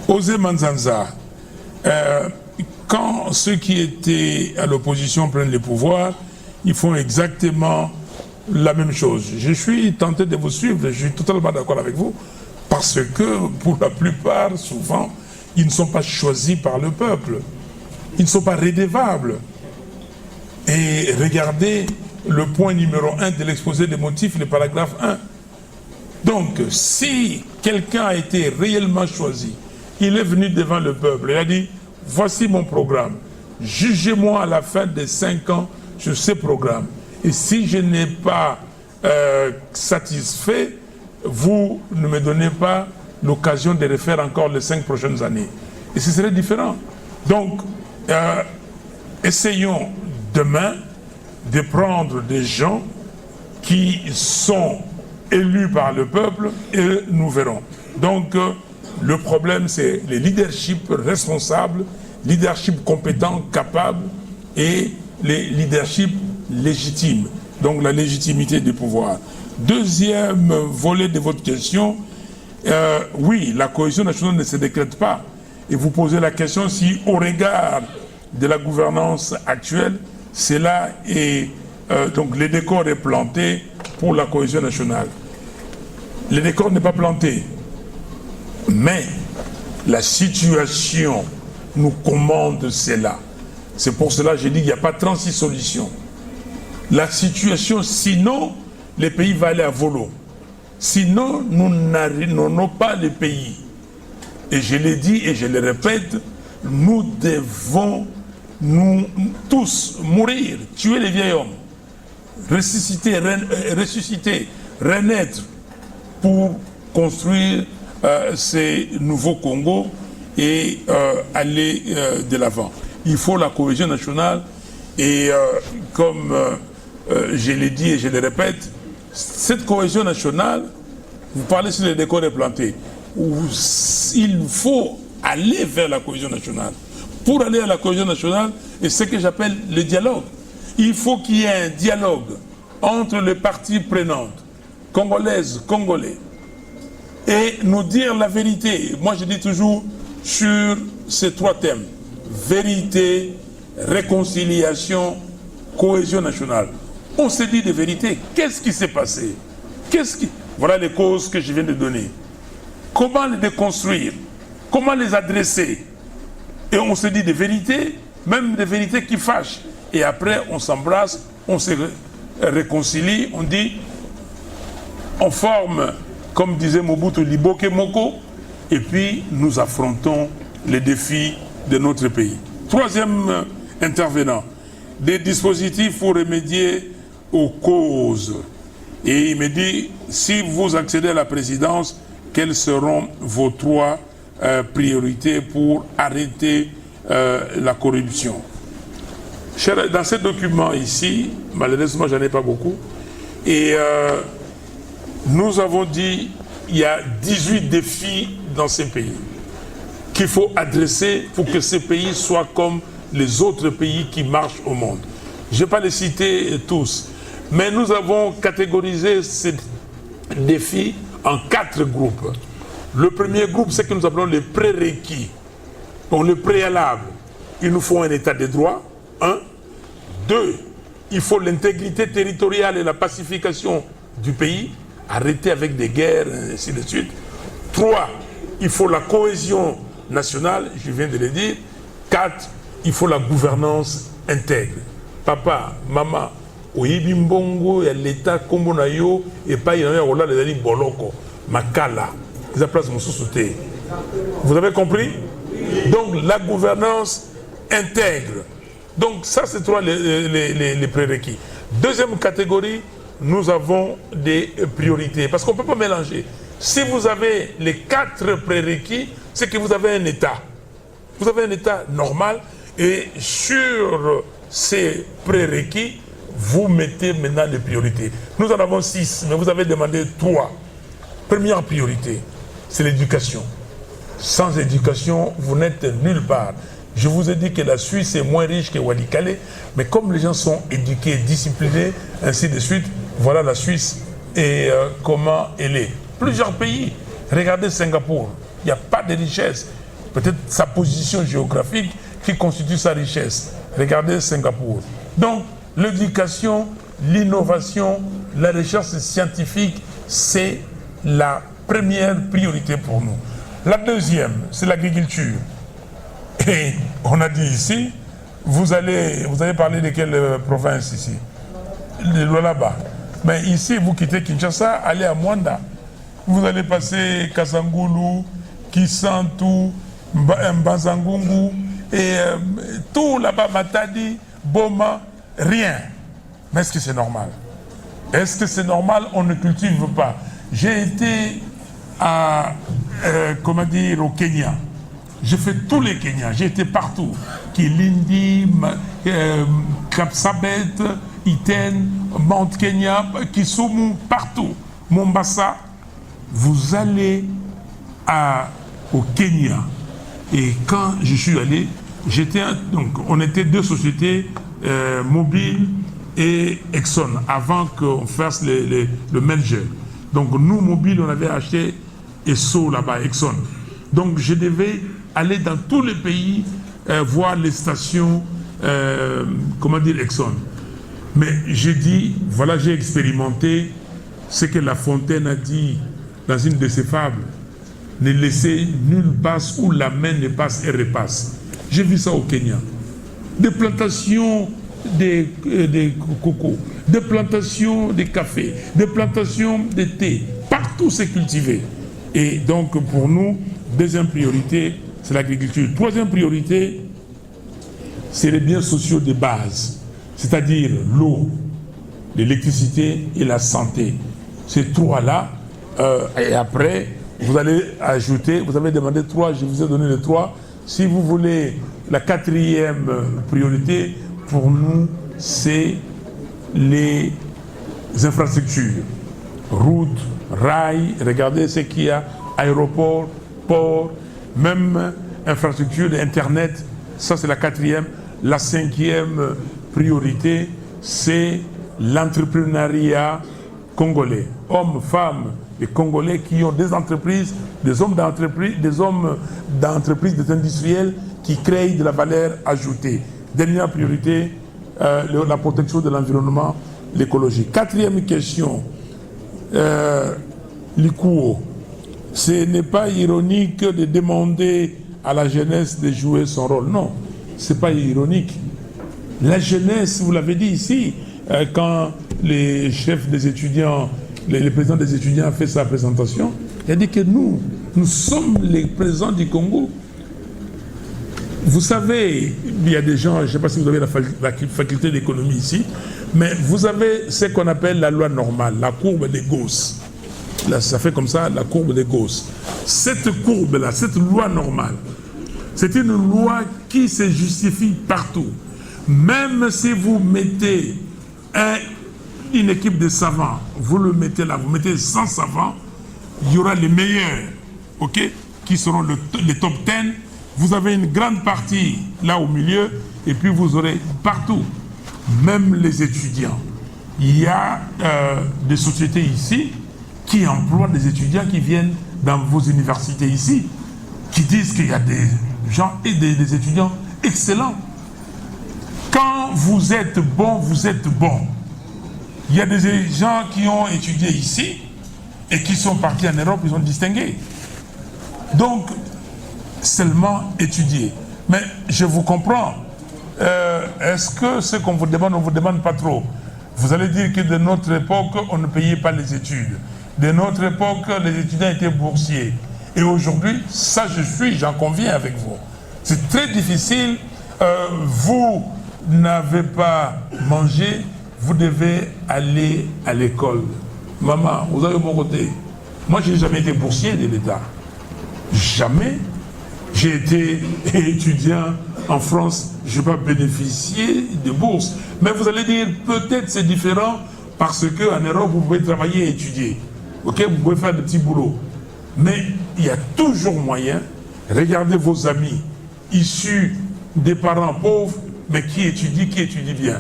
Osez Manzanza, quand ceux qui étaient à l'opposition prennent le pouvoir, ils font exactement la même chose. Je suis tenté de vous suivre, je suis totalement d'accord avec vous, parce que pour la plupart, souvent, ils ne sont pas choisis par le peuple. Ils ne sont pas redevables. Et regardez le point numéro 1 de l'exposé des motifs, le paragraphe 1. Donc, si quelqu'un a été réellement choisi, il est venu devant le peuple, il a dit, voici mon programme, jugez-moi à la fin des 5 ans sur ce programme. Et si je n'ai pas satisfait, vous ne me donnez pas l'occasion de refaire encore les 5 prochaines années. Et ce serait différent. Donc, essayons demain de prendre des gens qui sont élus par le peuple et nous verrons. Donc, le problème, c'est les leaderships responsables, leadership compétents, capables et les leaderships légitimes. Donc, la légitimité du pouvoir. Deuxième volet de votre question, oui, la cohésion nationale ne se décrète pas. Et vous posez la question si, au regard de la gouvernance actuelle, cela est donc le décor est planté pour la cohésion nationale. Le décor n'est pas planté, mais la situation nous commande cela. C'est pour cela que j'ai dit qu'il n'y a pas 36 solutions. La situation, sinon, le pays va aller à volo. Sinon, nous n'arrivons pas le pays. Et je l'ai dit et je le répète, nous devons nous tous mourir, tuer les vieils hommes, ressusciter, renaître pour construire ces nouveaux Congo et aller de l'avant. Il faut la cohésion nationale et comme je l'ai dit et je le répète, cette cohésion nationale, vous parlez sur les décors plantés, il faut aller vers la cohésion nationale. Pour aller à la cohésion nationale, et ce que j'appelle le dialogue. Il faut qu'il y ait un dialogue entre les parties prenantes, congolaises, congolais, et nous dire la vérité. Moi, je dis toujours sur ces 3 thèmes, vérité, réconciliation, cohésion nationale. On se dit des vérités. Qu'est-ce qui s'est passé? Voilà les causes que je viens de donner. Comment les déconstruire? Comment les adresser? Et on se dit des vérités, même des vérités qui fâchent. Et après, on s'embrasse, on se réconcilie, on dit, on forme, comme disait Mobutu, Liboke Moko, et puis nous affrontons les défis de notre pays. Troisième intervenant, des dispositifs pour remédier aux causes. Et il me dit, si vous accédez à la présidence, quelles seront vos 3 priorités pour arrêter la corruption? Dans ce document ici, malheureusement, j'en ai pas beaucoup, et nous avons dit il y a 18 défis dans ces pays qu'il faut adresser pour que ces pays soient comme les autres pays qui marchent au monde. Je ne vais pas les citer tous, mais nous avons catégorisé ces défis en 4 groupes. Le premier groupe, c'est que nous appelons les prérequis. Donc le préalable, il nous faut un état de droit, 1. 2, il faut l'intégrité territoriale et la pacification du pays, arrêter avec des guerres, ainsi de suite. 3, il faut la cohésion nationale, je viens de le dire. 4, il faut la gouvernance intègre. Papa, maman, oyibi mbongo ya l'État kombo na yo et pas il y a là les boloko makala ils a place mosusute. Vous avez compris? Donc la gouvernance intègre. Donc ça c'est les prérequis. Deuxième catégorie, nous avons des priorités parce qu'on ne peut pas mélanger. Si vous avez les 4 prérequis, c'est que vous avez un État. Vous avez un État normal et sur ces prérequis, vous mettez maintenant les priorités. Nous en avons 6, mais vous avez demandé 3. Première priorité, c'est l'éducation. Sans éducation, vous n'êtes nulle part. Je vous ai dit que la Suisse est moins riche que Walikale, mais comme les gens sont éduqués, disciplinés, ainsi de suite, voilà la Suisse et comment elle est. Plusieurs pays, regardez Singapour, il n'y a pas de richesse. Peut-être sa position géographique qui constitue sa richesse. Regardez Singapour. Donc, l'éducation, l'innovation, la recherche scientifique, c'est la première priorité pour nous. La deuxième, c'est l'agriculture. Et on a dit ici, vous allez parler de quelle province ici? De Lualaba. Mais ici, vous quittez Kinshasa, allez à Mwanda. Vous allez passer Kasangulu, Kisantu, Mbazangungu, et tout là-bas, Matadi, Boma, rien. Mais est-ce que c'est normal? Est-ce que c'est normal? On ne cultive pas. J'ai été au Kenya. J'ai fait tous les Kenyas. J'ai été partout. Kilindi, Kapsabet, Iten, Mount Kenya, Kisumu, partout. Mombasa. Vous allez au Kenya. Et quand je suis allé, on était 2 sociétés, Mobil et Exxon, avant qu'on fasse le merger. Donc nous, Mobil, on avait acheté Esso là-bas, Exxon. Donc je devais aller dans tous les pays, voir les stations, Exxon. Mais j'ai dit, voilà, j'ai expérimenté ce que La Fontaine a dit dans une de ses fables. Ne laissez nulle passe où la main ne passe et repasse. J'ai vu ça au Kenya. Des plantations de coco, des plantations de café, des plantations de thé. Partout c'est cultivé. Et donc pour nous, deuxième priorité, c'est l'agriculture. Troisième priorité, c'est les biens sociaux de base, c'est-à-dire l'eau, l'électricité et la santé. Ces 3-là, et après, vous allez ajouter, vous avez demandé 3, je vous ai donné les 3. Si vous voulez la 4e priorité, pour nous, c'est les infrastructures. Routes, rails, regardez ce qu'il y a, aéroport, port, même infrastructure d'Internet, ça c'est la 4e. La 5e priorité, c'est l'entrepreneuriat congolais. Hommes, femmes, les Congolais qui ont des entreprises, des hommes d'entreprises, des industriels qui créent de la valeur ajoutée. Dernière priorité, la protection de l'environnement l'écologie. Quatrième question, Likuo, ce n'est pas ironique de demander à la jeunesse de jouer son rôle. Non, ce n'est pas ironique. La jeunesse, vous l'avez dit ici, quand les chefs des étudiants, le président des étudiants a fait sa présentation, il a dit que nous sommes les présidents du Congo. Vous savez, il y a des gens, je ne sais pas si vous avez la faculté d'économie ici, mais vous avez ce qu'on appelle la loi normale, la courbe des Gauss. Là, ça fait comme ça, la courbe des Gauss. Cette courbe-là, cette loi normale, c'est une loi qui se justifie partout. Même si vous mettez une équipe de savants, vous le mettez là, vous mettez 100 savants, il y aura les meilleurs, ok, qui seront les top 10. Vous avez une grande partie là au milieu, et puis vous aurez partout, même les étudiants. Il y a des sociétés ici qui emploient des étudiants qui viennent dans vos universités ici, qui disent qu'il y a des gens et des étudiants excellents. Quand vous êtes bon, vous êtes bon. Il y a des gens qui ont étudié ici et qui sont partis en Europe, ils ont distingué. Donc, seulement étudier. Mais je vous comprends. Est-ce que ce qu'on vous demande, on ne vous demande pas trop? Vous allez dire que de notre époque, on ne payait pas les études. De notre époque, les étudiants étaient boursiers. Et aujourd'hui, ça j'en conviens avec vous. C'est très difficile. Vous n'avez pas mangé, vous devez aller à l'école. Maman, vous avez mon côté. Moi, je n'ai jamais été boursier de l'État. Jamais. J'ai été étudiant en France, je n'ai pas bénéficié de bourse. Mais vous allez dire, peut-être c'est différent parce qu'en Europe, vous pouvez travailler et étudier. Ok, vous pouvez faire des petits boulots. Mais il y a toujours moyen. Regardez vos amis issus des parents pauvres, mais qui étudient bien.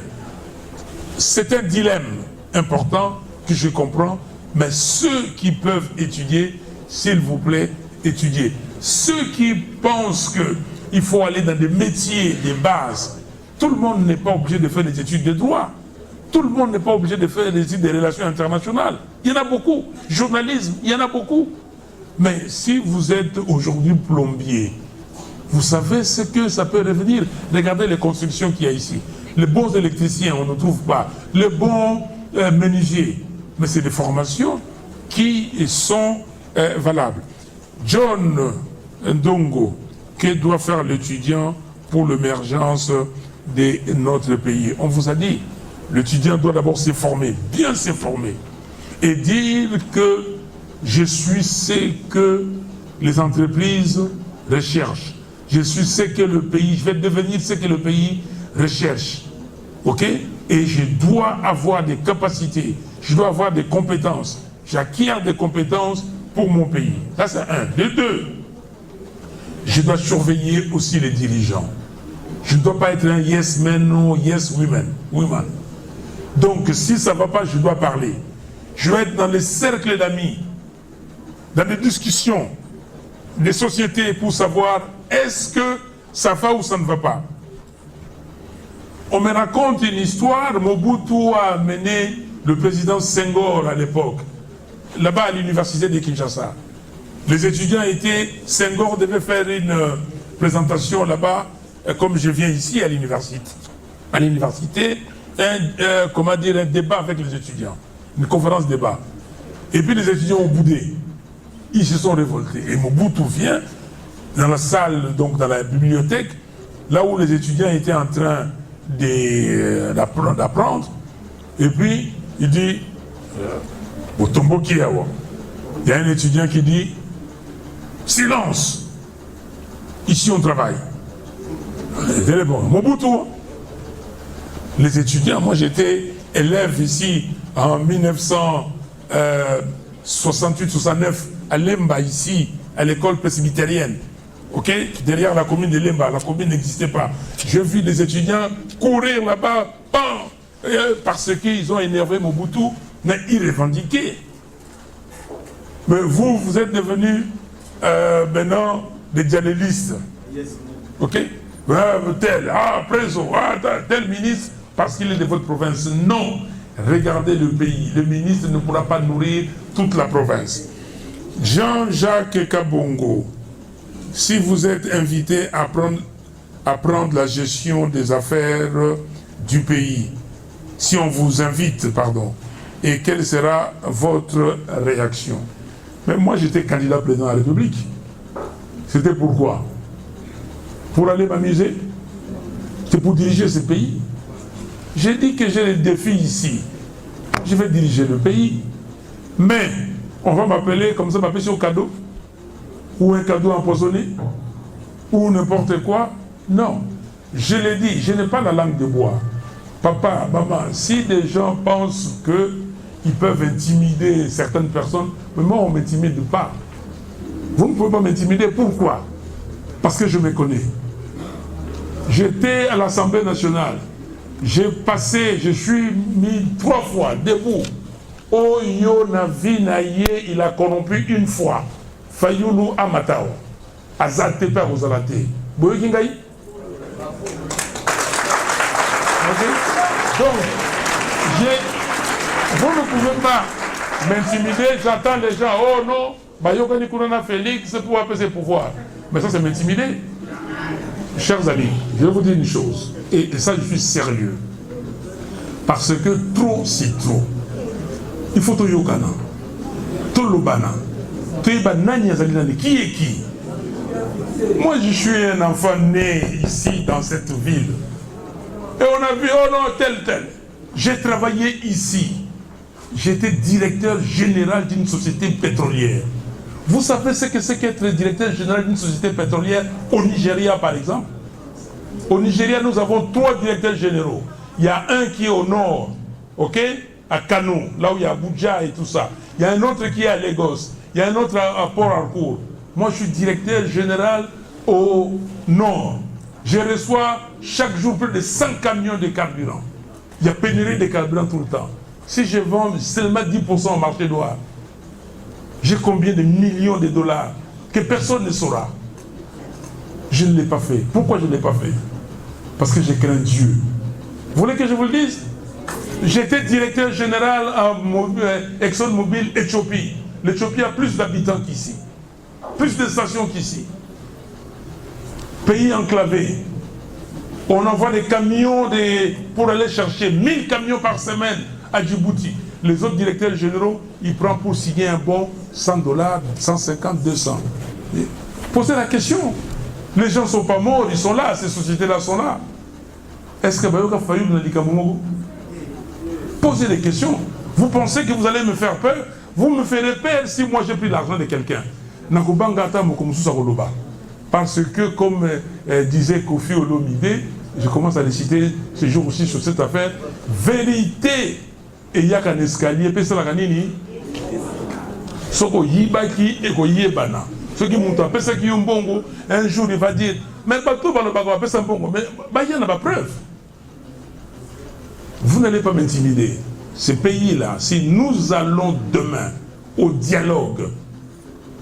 C'est un dilemme important que je comprends, mais ceux qui peuvent étudier, s'il vous plaît, étudiez. Ceux qui pensent qu'il faut aller dans des métiers, des bases, tout le monde n'est pas obligé de faire des études de droit. Tout le monde n'est pas obligé de faire des études de relations internationales. Il y en a beaucoup. Journalisme, il y en a beaucoup. Mais si vous êtes aujourd'hui plombier, vous savez ce que ça peut revenir. Regardez les constructions qu'il y a ici. Les bons électriciens, on ne trouve pas. Les bons menuisiers. Mais c'est des formations qui sont valables. John Ndongo, que doit faire l'étudiant pour l'émergence de notre pays? On vous a dit, l'étudiant doit d'abord se former, bien se former, et dire que je suis ce que les entreprises recherchent. Je suis ce que le pays, je vais devenir ce que le pays recherche. Ok? Et je dois avoir des capacités, je dois avoir des compétences. J'acquiers des compétences pour mon pays. Ça, c'est un. De deux, je dois surveiller aussi les dirigeants. Je ne dois pas être un yes man ou yes woman. Donc, si ça ne va pas, je dois parler. Je dois être dans les cercles d'amis, dans des discussions, des sociétés pour savoir est-ce que ça va ou ça ne va pas. On me raconte une histoire, Mobutu a amené le président Senghor à l'époque, là-bas à l'université de Kinshasa. Les étudiants étaient, Senghor devait faire une présentation là-bas, comme je viens ici à l'université. À l'université, un débat avec les étudiants, une conférence débat. Et puis les étudiants ont boudé. Ils se sont révoltés. Et Mobutu vient dans la salle, donc dans la bibliothèque, là où les étudiants étaient en train d'apprendre. Et puis, il dit, au tombeau qui est là, il y a un étudiant qui dit, silence, ici on travaille. Mobutu. Les étudiants, moi j'étais élève ici en 1968-69 à Lemba, ici, à l'école presbytérienne. Ok, derrière la commune de Lemba, la commune n'existait pas. J'ai vu des étudiants courir là-bas, parce qu'ils ont énervé Mobutu, mais ils revendiquaient. Mais vous êtes devenus maintenant des dialystes. Ok, tel ministre, parce qu'il est de votre province. Non, regardez le pays. Le ministre ne pourra pas nourrir toute la province. Jean-Jacques Kabongo, si vous êtes invité à prendre la gestion des affaires du pays, si on vous invite, pardon, et quelle sera votre réaction? Mais moi, j'étais candidat président de la République. C'était pourquoi? Pour aller m'amuser? C'est pour diriger ce pays. J'ai dit que j'ai les défis ici. Je vais diriger le pays. Mais on va m'appeler comme ça, m'appeler sur cadeau. Ou un cadeau empoisonné. Ou n'importe quoi. Non. Je l'ai dit, je n'ai pas la langue de bois. Papa, maman, si des gens pensent qu'ils peuvent intimider certaines personnes, mais moi on ne m'intimide pas. Vous ne pouvez pas m'intimider. Pourquoi? Parce que je me connais. J'étais à l'Assemblée nationale. J'ai passé, je suis mis 3 fois debout. Oyo Navinaye, il a corrompu une fois. Fayoulou Amatao. Azate Père Ozalate. Boyo Kingaï. Donc, vous ne pouvez pas m'intimider. J'attends les gens. Oh non, Bayokani Kourana Félix, c'est pour apaiser pouvoir. Mais ça, c'est m'intimider. Chers amis, je vais vous dire une chose. Et ça, je suis sérieux. Parce que trop, c'est trop. Il faut tout yokana. Tout le bana. Tout le banani azalinani. Qui est qui? Moi, je suis un enfant né ici, dans cette ville. Et on a vu, oh non, tel. J'ai travaillé ici. J'étais directeur général d'une société pétrolière. Vous savez ce que c'est qu'être directeur général d'une société pétrolière au Nigeria, par exemple? Au Nigeria, nous avons 3 directeurs généraux. Il y a un qui est au nord, ok, à Kano, là où il y a Abuja et tout ça. Il y a un autre qui est à Lagos. Il y a un autre à Port-Harcourt. Moi, je suis directeur général au nord. Je reçois chaque jour plus de 100 camions de carburant. Il y a pénurie de carburant tout le temps. Si je vends seulement 10% au marché noir, j'ai combien de millions de dollars que personne ne saura? Je ne l'ai pas fait. Pourquoi je ne l'ai pas fait? Parce que j'ai craint Dieu. Vous voulez que je vous le dise? J'étais directeur général à ExxonMobil Éthiopie. L'Éthiopie a plus d'habitants qu'ici. Plus de stations qu'ici. Pays enclavé. On envoie des camions pour aller chercher 1000 camions par semaine à Djibouti. Les autres directeurs généraux, ils prennent pour signer un bon $100, 150, 200. Posez la question. Les gens ne sont pas morts, ils sont là, ces sociétés-là sont là. Est-ce que Bayoka Fayoum n'a dit qu'à Momogo? Posez des questions. Vous pensez que vous allez me faire peur? Vous me ferez peur si moi j'ai pris l'argent de quelqu'un. Parce que, comme disait Kofi Olomide, je commence à les citer ce jour aussi sur cette affaire, vérité. Et il y a qu'un escalier, puis c'est la canine. Soko yibaki et ko yebana. Ceux qui montent, après ça qui ont bongo, un jour il va dire, mais pas tout va le bago, après ça bongo, mais il y en a pas preuve. Vous n'allez pas m'intimider. Ce pays-là, si nous allons demain au dialogue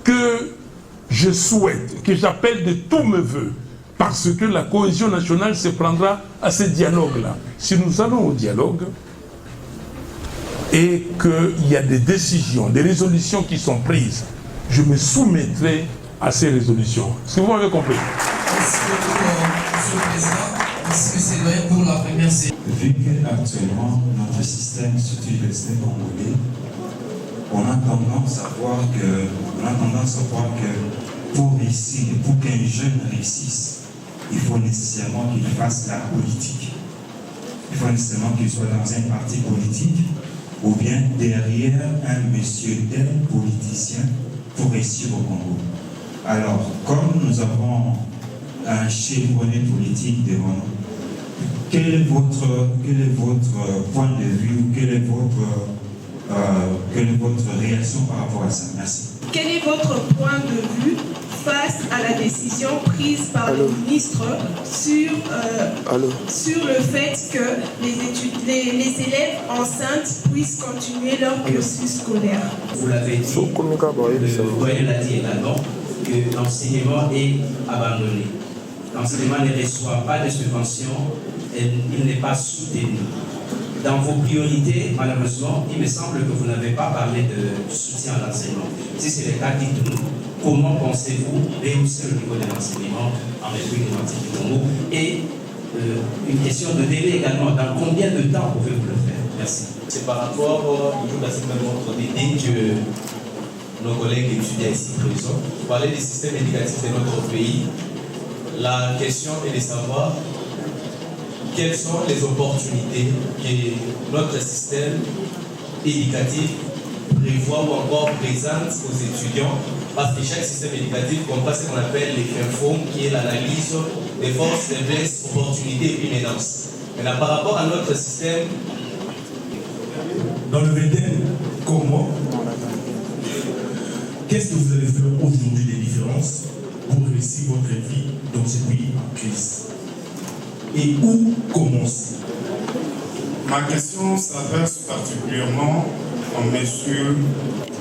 que je souhaite, que j'appelle de tous mes voeux, parce que la cohésion nationale se prendra à ce dialogue-là. Si nous allons au dialogue, et qu'il y a des décisions, des résolutions qui sont prises, je me soumettrai à ces résolutions. Est-ce que vous m'avez compris? Est-ce que, Monsieur le Président, est-ce que c'est vrai pour la première série? Vu qu'actuellement, notre système, surtout le système congolais, on a tendance à voir que pour réussir, pour qu'un jeune réussisse, il faut nécessairement qu'il fasse la politique. Il faut nécessairement qu'il soit dans un parti politique ou bien derrière un monsieur tel politicien pour réussir au Congo. Alors, comme nous avons un chevronné politique devant nous, quel est votre point de vue ou quelle est votre réaction par rapport à ça? Merci. Quel est votre point de vue face à la décision prise par le ministre sur le fait que les élèves enceintes puissent continuer leur cursus scolaire? Vous l'avez dit, le doyen l'a dit également, que l'enseignement est abandonné. L'enseignement ne reçoit pas de subvention et il n'est pas soutenu. dans vos priorités, malheureusement, il me semble que vous n'avez pas parlé du soutien à l'enseignement. Si c'est le cas, dites-nous, comment pensez-vous rehausser le niveau de l'enseignement en République démocratique du Congo? Et une question de délai également, dans combien de temps pouvez-vous le faire? Merci. C'est par rapport toujours à cette même autre idée que nos collègues étudiants ici présents parlaient du système éducatif de notre pays. La question est de savoir quelles sont les opportunités que notre système éducatif prévoit ou encore présente aux étudiants, parce que chaque système éducatif comprend ce qu'on appelle les FINFOM, qui est l'analyse des forces, faiblesses, opportunités et puis menaces. Maintenant, par rapport à notre système, dans le VDN, comment, qu'est-ce que vous allez faire aujourd'hui des différences pour réussir votre vie dans ce pays en crise? Et où commencer? Ma question s'adresse particulièrement à Monsieur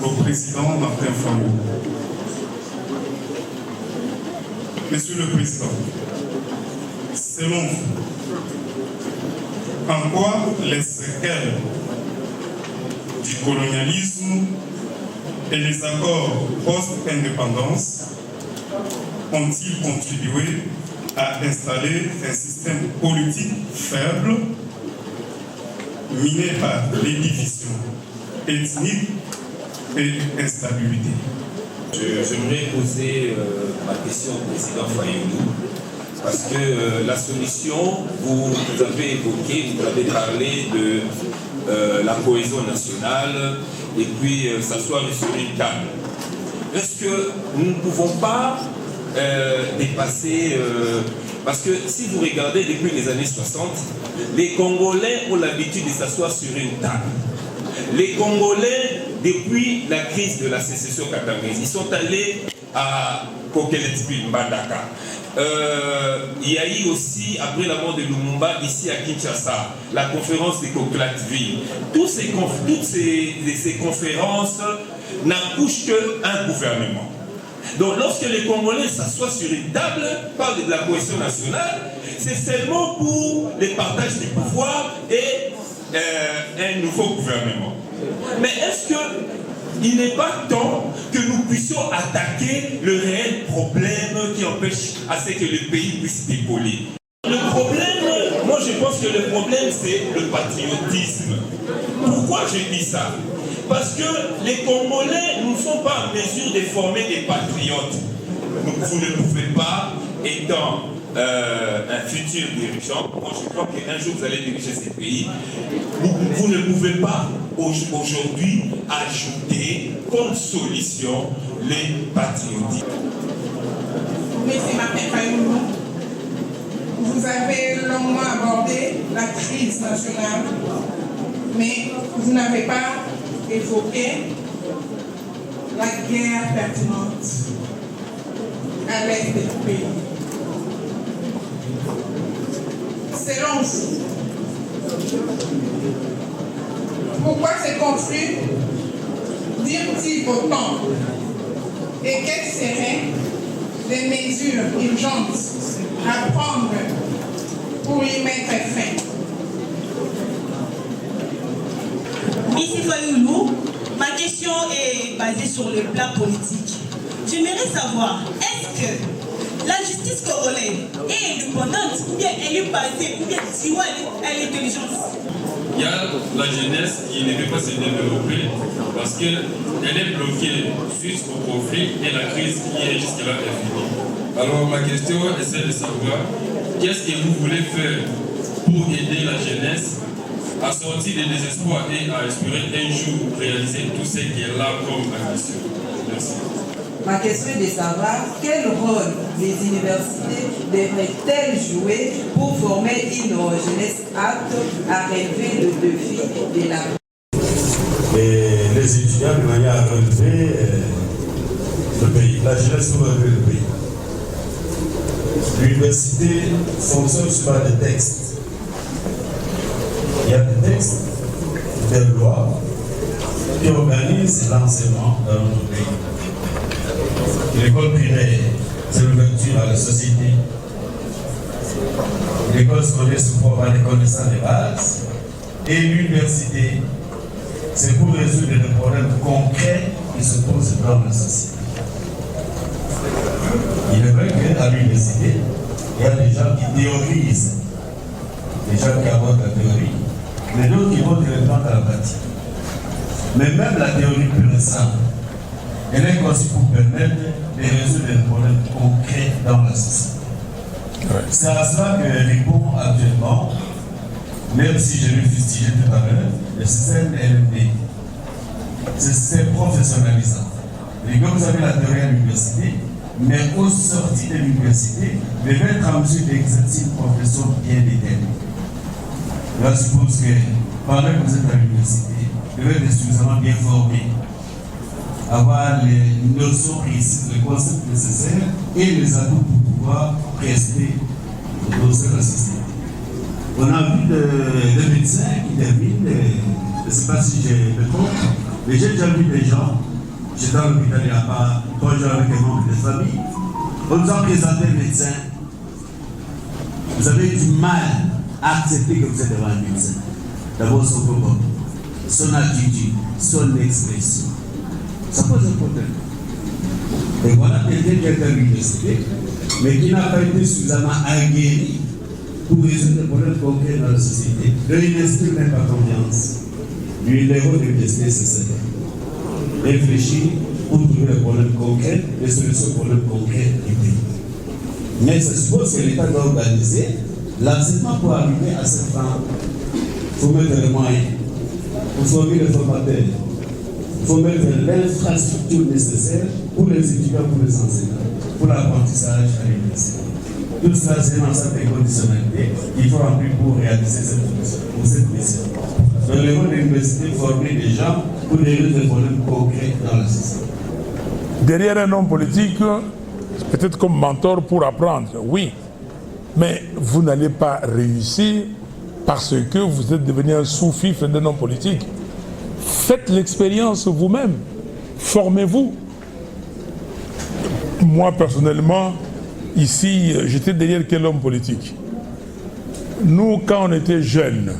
le Président Martin Fayulu. Monsieur le Président, selon vous, en quoi les séquelles du colonialisme et les accords post-indépendance ont-ils contribué à installer un système politique faible, miné par les divisions ethniques et instabilité? J'aimerais poser ma question au président Fayulu, parce que la solution, vous avez évoqué, vous avez parlé de la cohésion nationale et puis s'asseoir sur une table. Est-ce que nous ne pouvons pas dépasser, parce que si vous regardez depuis les années 60, les Congolais ont l'habitude de s'asseoir sur une table. Les Congolais, depuis la crise de la sécession catamese, ils sont allés à Kokeletspil, Mbandaka. Il y a eu aussi, après la mort de Lumumba, ici à Kinshasa, la conférence de Coquelatville. Toutes ces conférences n'accouchent qu'un gouvernement. Donc lorsque les Congolais s'assoient sur une table, parlent de la cohésion nationale, c'est seulement pour le partage du pouvoir et un nouveau gouvernement. Mais est-ce qu'il n'est pas temps que nous puissions attaquer le réel problème qui empêche à ce que le pays puisse décoller? Le problème, moi je pense que le problème c'est le patriotisme. Pourquoi je dis ça? Parce que les Congolais ne sont pas en mesure de former des patriotes. Vous ne pouvez pas, étant un futur dirigeant, moi je crois qu'un jour vous allez diriger ce pays, vous ne pouvez pas aujourd'hui ajouter comme solution les patriotismes. Monsieur Martin Fayulu, vous avez longuement abordé la crise nationale, mais vous n'avez pas évoqué la guerre pertinente à l'est du pays. Selon vous, pourquoi ce conflit dure-t-il autant et quelles seraient les mesures urgentes à prendre pour y mettre fin? Ici Fayulu, ma question est basée sur le plan politique. J'aimerais savoir, est-ce que la justice congolaise est indépendante ou bien elle est basée, ou bien elle est intelligente? Il y a la jeunesse qui ne peut pas se développer parce qu'elle est bloquée suite au conflit et la crise qui est jusque-là est finie. Alors ma question est celle de savoir qu'est-ce que vous voulez faire pour aider la jeunesse à sortir des désespoirs et à espérer un jour réaliser tout ce qui est là comme ambition. Merci. Ma question est de savoir quel rôle les universités devraient-elles jouer pour former une jeunesse apte à relever le défi de la vie. Et les étudiants, de manière à relever le pays, la jeunesse pour relever le pays. L'université fonctionne sur des textes. Il y a des textes, des lois qui organisent l'enseignement dans notre pays. L'école primaire, c'est l'ouverture à la société. L'école scolaire se prend par les connaissances de base. Et l'université, c'est pour résoudre les problèmes concrets qui se posent dans la société. Il est vrai qu'à l'université, il y a des gens qui théorisent, des gens qui abordent la théorie, mais d'autres qui vont directement à la pratique. Mais même la théorie pure et simple, elle est conçue pour permettre de résoudre les problèmes concrets dans la société. C'est à cela que répond actuellement, même si je l'ai fustigé tout à l'heure, le système LMD. C'est professionnalisant. Et comme vous avez la théorie à l'université, mais au sortir de l'université, vous devez être en mesure d'exercer une profession bien déterminée. Là, je suppose que pendant que vous êtes à l'université, vous devez être suffisamment bien formé, avoir les notions précises, les concepts nécessaires et les atouts pour pouvoir rester dans cette société. On a vu des médecins qui terminent, je ne sais pas si je me trompe, mais j'ai déjà vu des gens, j'étais à l'hôpital il n'y a pas 3 jours avec un membre de famille, on nous a présenté un médecin. Vous avez du mal à accepter que vous êtes devant un médecin. D'abord son propos, son attitude, son expression. Ça pose un problème. Et voilà quelqu'un qui est à l'université, mais qui n'a pas été suffisamment aguerri pour résoudre les problèmes concrets dans la société. L'université n'a pas confiance. Lui, l'héros de l'université, c'est ça. Réfléchir pour trouver les problèmes concrets, les solutions aux problèmes concrets du pays. Mais ça suppose que l'État doit organiser l'enseignement pour arriver à cette fin. Il faut mettre les moyens, il faut former les formateurs, il faut mettre l'infrastructure nécessaire pour les étudiants, pour les enseignants, pour l'apprentissage à l'université. Tout cela, c'est un ensemble de conditionnalités qu'il faut remplir pour réaliser cette mission. Donc, le rôle de l'université, former des gens pour résoudre des problèmes concrets dans la société. Derrière un homme politique, peut-être comme mentor pour apprendre, oui. Mais vous n'allez pas réussir parce que vous êtes devenu un sous-fifre d'un homme politique. Faites l'expérience vous-même. Formez-vous. Moi, personnellement, ici, j'étais derrière quel homme politique? Nous, quand on était jeunes,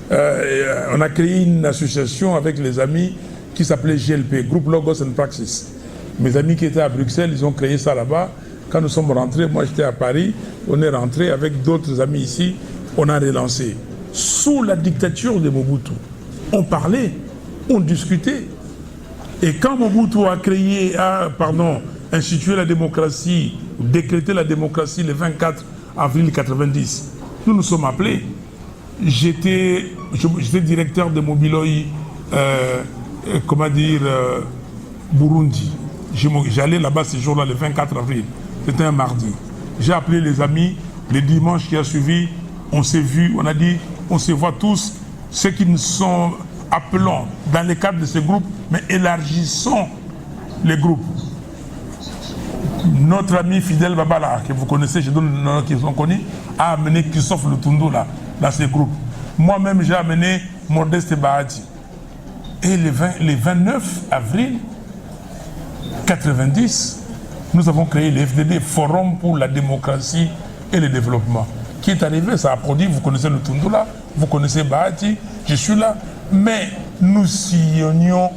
on a créé une association avec les amis qui s'appelait GLP, Group Logos and Praxis. Mes amis qui étaient à Bruxelles, ils ont créé ça là-bas. Quand nous sommes rentrés, moi j'étais à Paris, on est rentré avec d'autres amis ici, on a relancé. Sous la dictature de Mobutu, on parlait, on discutait. Et quand Mobutu a institué la démocratie, décrété la démocratie le 24 avril 90, nous nous sommes appelés. J'étais directeur de Mobiloi, Burundi. J'allais là-bas ce jour-là, le 24 avril. C'était un mardi. J'ai appelé les amis. Le dimanche qui a suivi, on s'est vu, on a dit, on se voit tous. Ceux qui nous sont appelants dans le cadre de ce groupe, mais élargissons les groupes. Notre ami Fidel Babala, que vous connaissez, je donne le nom qu'ils ont connu, a amené Christophe Lutundu là, dans ce groupe. Moi-même, j'ai amené Modeste Bahati. Et le 29 avril 90, nous avons créé le FDD, Forum pour la démocratie et le développement, qui est arrivé, ça a produit, vous connaissez le Tundula, vous connaissez Bahati, je suis là, mais nous sillonnions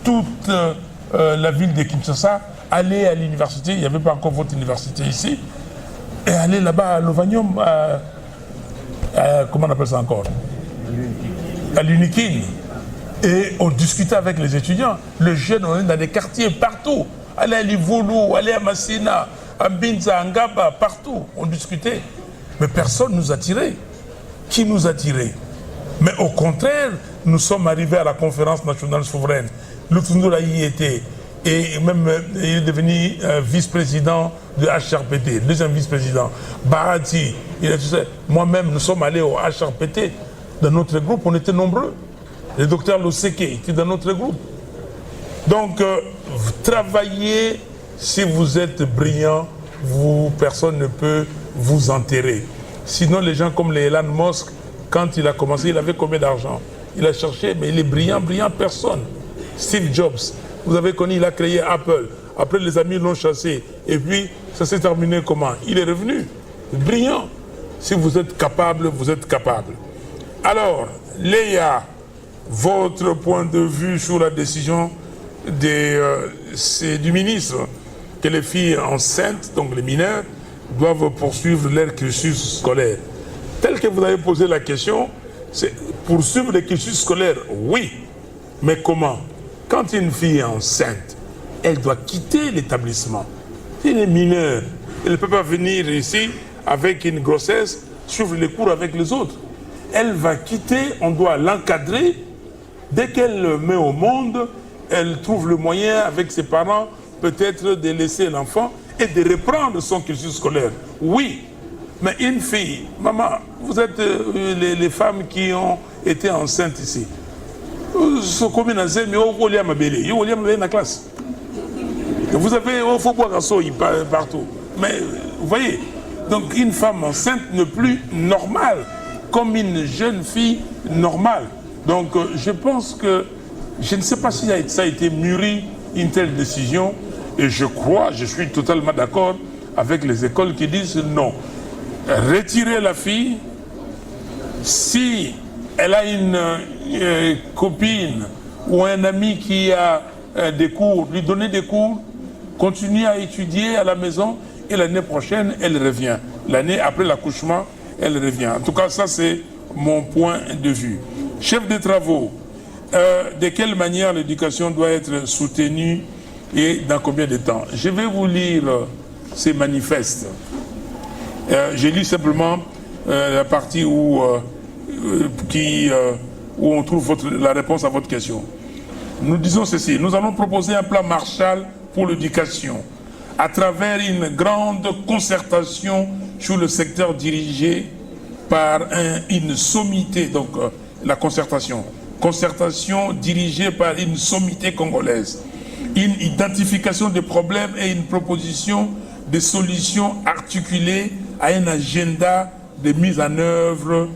toute la ville de Kinshasa, aller à l'université, il n'y avait pas encore votre université ici, et aller là-bas à l'Ovanium, comment on appelle ça encore? À l'Unikin. Et on discutait avec les étudiants. Les jeunes, on est dans des quartiers partout. Aller à Livoulou, aller à Massina, à Binza, à Ngaba, partout. On discutait. Mais personne ne nous a tirés. Qui nous a tirés? Mais au contraire, nous sommes arrivés à la conférence nationale souveraine. Lutundu y était. Et même, il est devenu vice-président de HRPT, deuxième vice-président. Bahati, moi-même, nous sommes allés au HRPT. Dans notre groupe, on était nombreux. Le docteur Loseke était dans notre groupe. Donc, travaillez, si vous êtes brillant, personne ne peut vous enterrer. Sinon, les gens comme les Elon Musk, quand il a commencé, il avait combien d'argent? Il a cherché, mais il est brillant, personne. Steve Jobs, vous avez connu, il a créé Apple. Après, les amis l'ont chassé. Et puis, ça s'est terminé comment? Il est revenu. Brillant. Si vous êtes capable, vous êtes capable. Alors, Léa, votre point de vue sur la décision du ministre que les filles enceintes, donc les mineurs, doivent poursuivre leur cursus scolaire. Tel que vous avez posé la question, c'est poursuivre le cursus scolaire, oui. Mais comment? Quand une fille est enceinte, elle doit quitter l'établissement. Si elle est mineure, elle ne peut pas venir ici avec une grossesse, suivre les cours avec les autres. Elle va quitter, on doit l'encadrer. Dès qu'elle le met au monde, elle trouve le moyen avec ses parents peut-être de laisser l'enfant et de reprendre son cursus scolaire. Oui, mais une fille, maman, vous êtes les femmes qui ont été enceintes ici. Vous avez au faubourg partout. Mais vous voyez, donc une femme enceinte n'est plus normale comme une jeune fille normale. Donc je pense que, je ne sais pas si ça a été mûri une telle décision, et je crois, je suis totalement d'accord avec les écoles qui disent non. Retirer la fille, si elle a une copine ou un ami qui a des cours, lui donner des cours, continuer à étudier à la maison, et l'année prochaine, elle revient. L'année après l'accouchement, elle revient. En tout cas, ça c'est mon point de vue. Chef de travaux, de quelle manière l'éducation doit être soutenue et dans combien de temps? Je vais vous lire ces manifestes. J'ai lu simplement la partie où on trouve la réponse à votre question. Nous disons ceci: nous allons proposer un plan Marshall pour l'éducation à travers une grande concertation sur le secteur dirigé par une sommité, donc la concertation dirigée par une sommité congolaise, une identification des problèmes et une proposition de solutions articulées à un agenda de mise en œuvre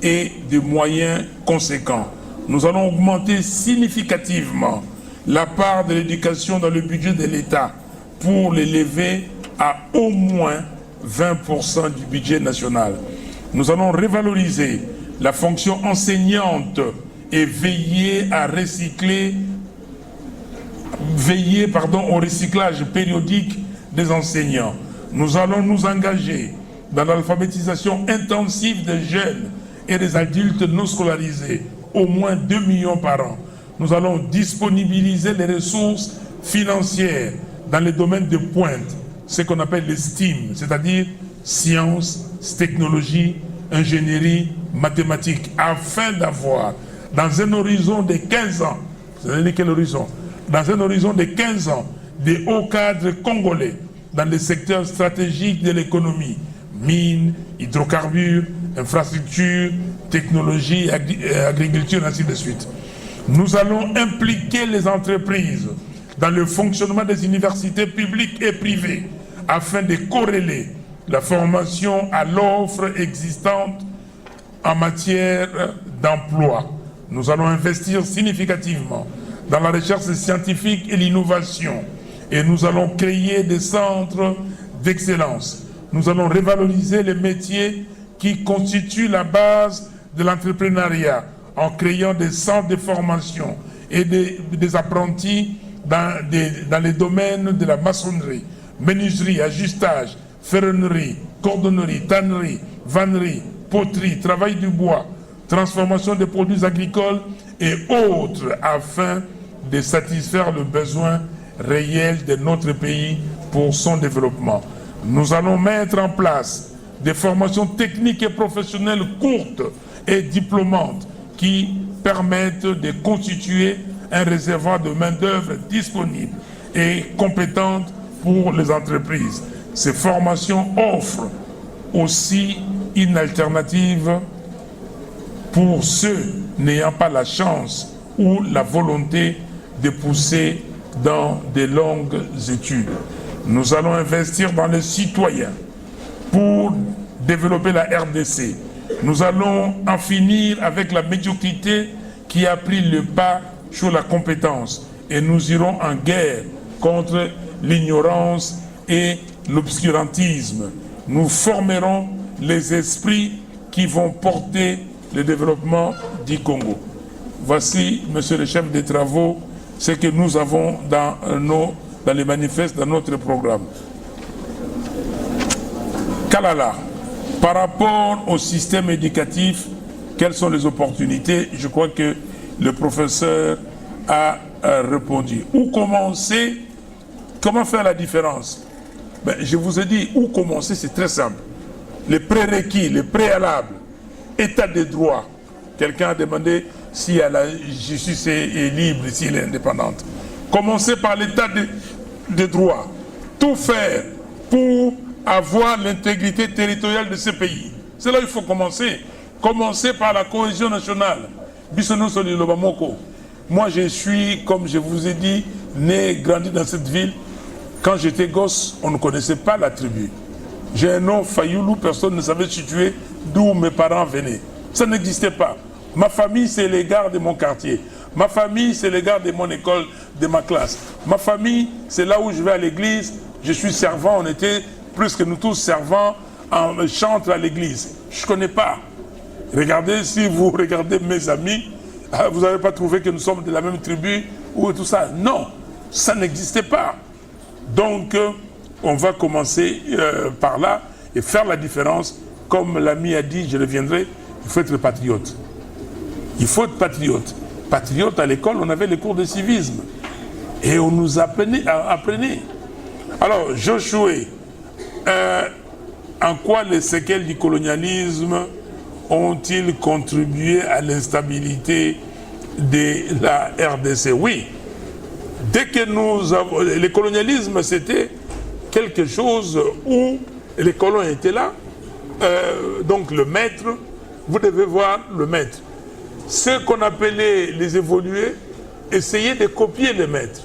et de moyens conséquents. Nous allons augmenter significativement la part de l'éducation dans le budget de l'État pour l'élever à au moins 20% du budget national. Nous allons revaloriser la fonction enseignante et veiller au recyclage périodique des enseignants. Nous allons nous engager dans l'alphabétisation intensive des jeunes et des adultes non scolarisés, au moins 2 millions par an. Nous allons disponibiliser les ressources financières dans les domaines de pointe, ce qu'on appelle les STEAM, c'est-à-dire sciences, technologies, ingénierie, mathématiques, afin d'avoir, dans un horizon de 15 ans, vous savez quel horizon? Dans un horizon de 15 ans, des hauts cadres congolais dans les secteurs stratégiques de l'économie, mines, hydrocarbures, infrastructures, technologie, agriculture, ainsi de suite. Nous allons impliquer les entreprises dans le fonctionnement des universités publiques et privées afin de corréler la formation à l'offre existante en matière d'emploi. Nous allons investir significativement dans la recherche scientifique et l'innovation, et nous allons créer des centres d'excellence. Nous allons revaloriser les métiers qui constituent la base de l'entrepreneuriat en créant des centres de formation et des apprentis dans les domaines de la maçonnerie, menuiserie, ajustage, ferronnerie, cordonnerie, tannerie, vannerie, poterie, travail du bois, transformation des produits agricoles et autres, afin de satisfaire le besoin réel de notre pays pour son développement. Nous allons mettre en place des formations techniques et professionnelles courtes et diplômantes qui permettent de constituer un réservoir de main-d'œuvre disponible et compétente pour les entreprises. Ces formations offrent aussi une alternative pour ceux n'ayant pas la chance ou la volonté de pousser dans des longues études. Nous allons investir dans les citoyens pour développer la RDC. Nous allons en finir avec la médiocrité qui a pris le pas sur la compétence, et nous irons en guerre contre l'ignorance et l'obscurantisme. Nous formerons les esprits qui vont porter le développement du Congo. Voici, monsieur le chef des travaux, ce que nous avons dans les manifestes, dans notre programme. Kalala, par rapport au système éducatif, quelles sont les opportunités? Je crois que le professeur a répondu. Où commencer? Comment faire la différence? Ben, je vous ai dit, où commencer, c'est très simple. Les prérequis, les préalables, état de droit. Quelqu'un a demandé si la justice est libre, si elle est indépendante. Commencez par l'état de droit. Tout faire pour avoir l'intégrité territoriale de ce pays. C'est là qu'il faut commencer. Commencer par la cohésion nationale. Moi, je suis, comme je vous ai dit, né, grandi dans cette ville. Quand j'étais gosse, on ne connaissait pas la tribu. J'ai un nom, Fayoulou, personne ne savait situer d'où mes parents venaient. Ça n'existait pas. Ma famille, c'est les gars de mon quartier. Ma famille, c'est les gars de mon école, de ma classe. Ma famille, c'est là où je vais à l'église. Je suis servant, on était plus que nous tous servants en chante à l'église. Je ne connais pas. Regardez, si vous regardez mes amis, vous n'avez pas trouvé que nous sommes de la même tribu ou tout ça. Non, ça n'existait pas. Donc, on va commencer par là et faire la différence. Comme l'ami a dit, je reviendrai, il faut être patriote. Il faut être patriote. Patriote, à l'école, on avait les cours de civisme. Et on nous apprenait. Alors, Josué, en quoi les séquelles du colonialisme ont-ils contribué à l'instabilité de la RDC? Oui. Dès que nous avons... Le colonialisme, c'était quelque chose où les colons étaient là. Donc le maître, vous devez voir le maître. Ceux qu'on appelait les évolués, essayaient de copier le maître.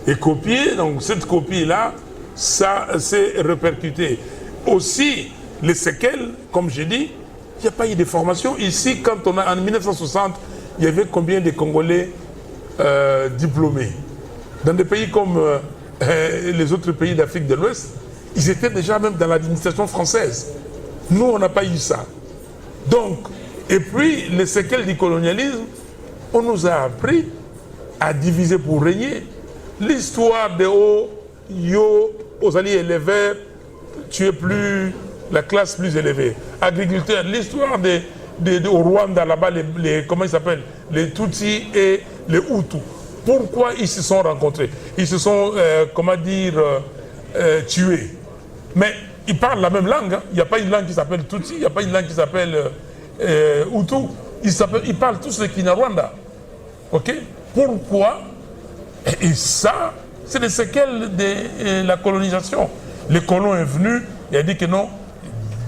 Et copier, donc cette copie-là, ça s'est répercuté. Aussi, les séquelles, comme j'ai dit, il n'y a pas eu de formation. Ici, quand on a, en 1960, il y avait combien de Congolais diplômés? Dans des pays comme les autres pays d'Afrique de l'Ouest, ils étaient déjà même dans l'administration française. Nous, on n'a pas eu ça. Donc, et puis, les séquelles du colonialisme, on nous a appris à diviser pour régner. L'histoire de aux alliés éleveurs, tu es plus la classe plus élevée. Agriculteurs, l'histoire au Rwanda, là-bas, comment ils s'appellent? Les Tutsis et les Hutus. Pourquoi ils se sont rencontrés? Ils se sont, tués. Mais ils parlent la même langue. Hein. Il n'y a pas une langue qui s'appelle Tutsi, il n'y a pas une langue qui s'appelle Hutu. Ils parlent tous le Kinyarwanda. Ok? Pourquoi? Et ça, c'est les séquelles de la colonisation. Le colon est venu, il a dit que non,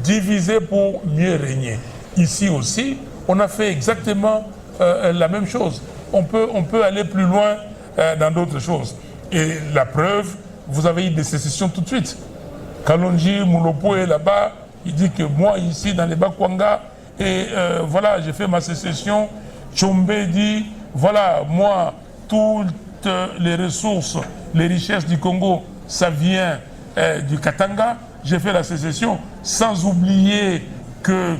diviser pour mieux régner. Ici aussi, on a fait exactement la même chose. On peut aller plus loin dans d'autres choses. Et la preuve, vous avez eu des sécessions tout de suite. Kalonji Moulopo est là-bas, il dit que moi ici dans les Bakwanga, et voilà, j'ai fait ma sécession. Tchombe dit, voilà, moi, toutes les ressources, les richesses du Congo, ça vient du Katanga. J'ai fait la sécession, sans oublier que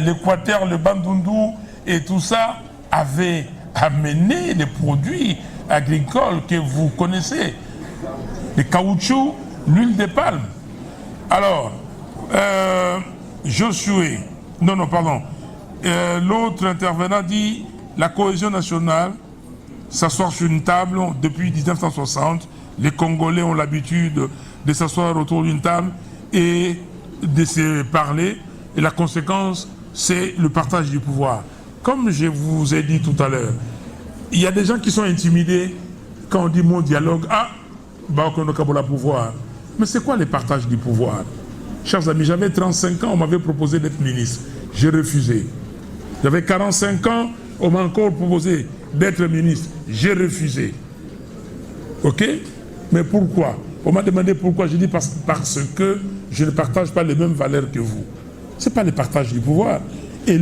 l'Équateur, le Bandundu et tout ça avaient amené les produits agricoles que vous connaissez. Le caoutchouc, l'huile de palme. Alors, Josué, l'autre intervenant dit la cohésion nationale, s'asseoir sur une table depuis 1960. Les Congolais ont l'habitude de s'asseoir autour d'une table et de se parler. Et la conséquence, c'est le partage du pouvoir. Comme je vous ai dit tout à l'heure, il y a des gens qui sont intimidés quand on dit mon dialogue. Ah, Baokonokabola pouvoir. Mais c'est quoi le partage du pouvoir? Chers amis, j'avais 35 ans, on m'avait proposé d'être ministre. J'ai refusé. J'avais 45 ans, on m'a encore proposé d'être ministre. J'ai refusé. Ok? Mais pourquoi? On m'a demandé pourquoi. J'ai dit parce que je ne partage pas les mêmes valeurs que vous. Ce n'est pas le partage du pouvoir. Et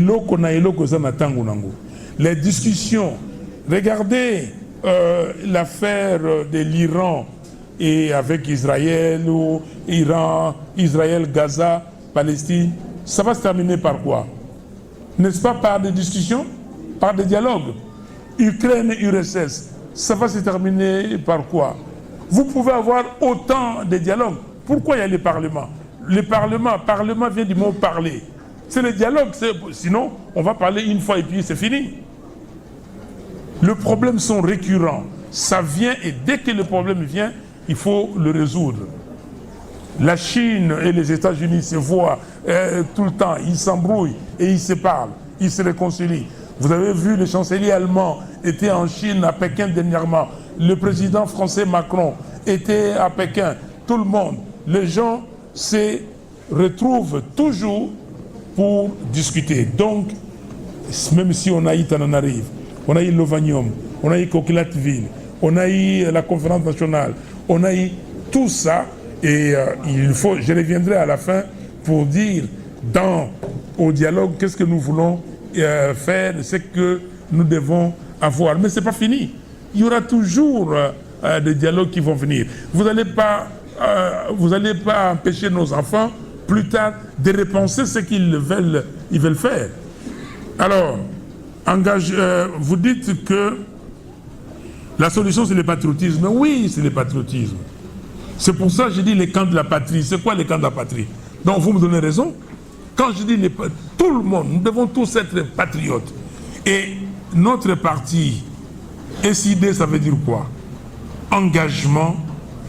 les discussions. Regardez l'affaire de l'Iran et avec Israël ou Iran, Israël, Gaza, Palestine. Ça va se terminer par quoi? n'est-ce pas, par des discussions, par des dialogues. Ukraine-URSS, ça va se terminer par quoi? Vous pouvez avoir autant de dialogues. Pourquoi il y a les parlements? Le parlement vient du mot parler. C'est le dialogue, sinon on va parler une fois et puis c'est fini. Les problèmes sont récurrents. Ça vient et dès que le problème vient, il faut le résoudre. La Chine et les États-Unis se voient tout le temps, ils s'embrouillent et ils se parlent, ils se réconcilient. Vous avez vu, le chancelier allemand était en Chine, à Pékin dernièrement. Le président français Macron était à Pékin. Tout le monde, les gens se retrouvent toujours pour discuter. Donc, même si on a eu Tananarive, on a eu Lovanium, on a eu Coquilletteville, on a eu la conférence nationale, on a eu tout ça, et il faut, je reviendrai à la fin pour dire au dialogue qu'est-ce que nous voulons faire, ce que nous devons avoir. Mais ce n'est pas fini. Il y aura toujours des dialogues qui vont venir. Vous n'allez pas empêcher nos enfants plus tard de repenser ce qu'ils veulent faire. Alors, vous dites que la solution c'est le patriotisme. Oui, c'est le patriotisme. C'est pour ça que je dis les camps de la patrie. C'est quoi les camps de la patrie? Donc vous me donnez raison. Quand je dis tout le monde, nous devons tous être patriotes. Et notre parti, SID, ça veut dire quoi? Engagement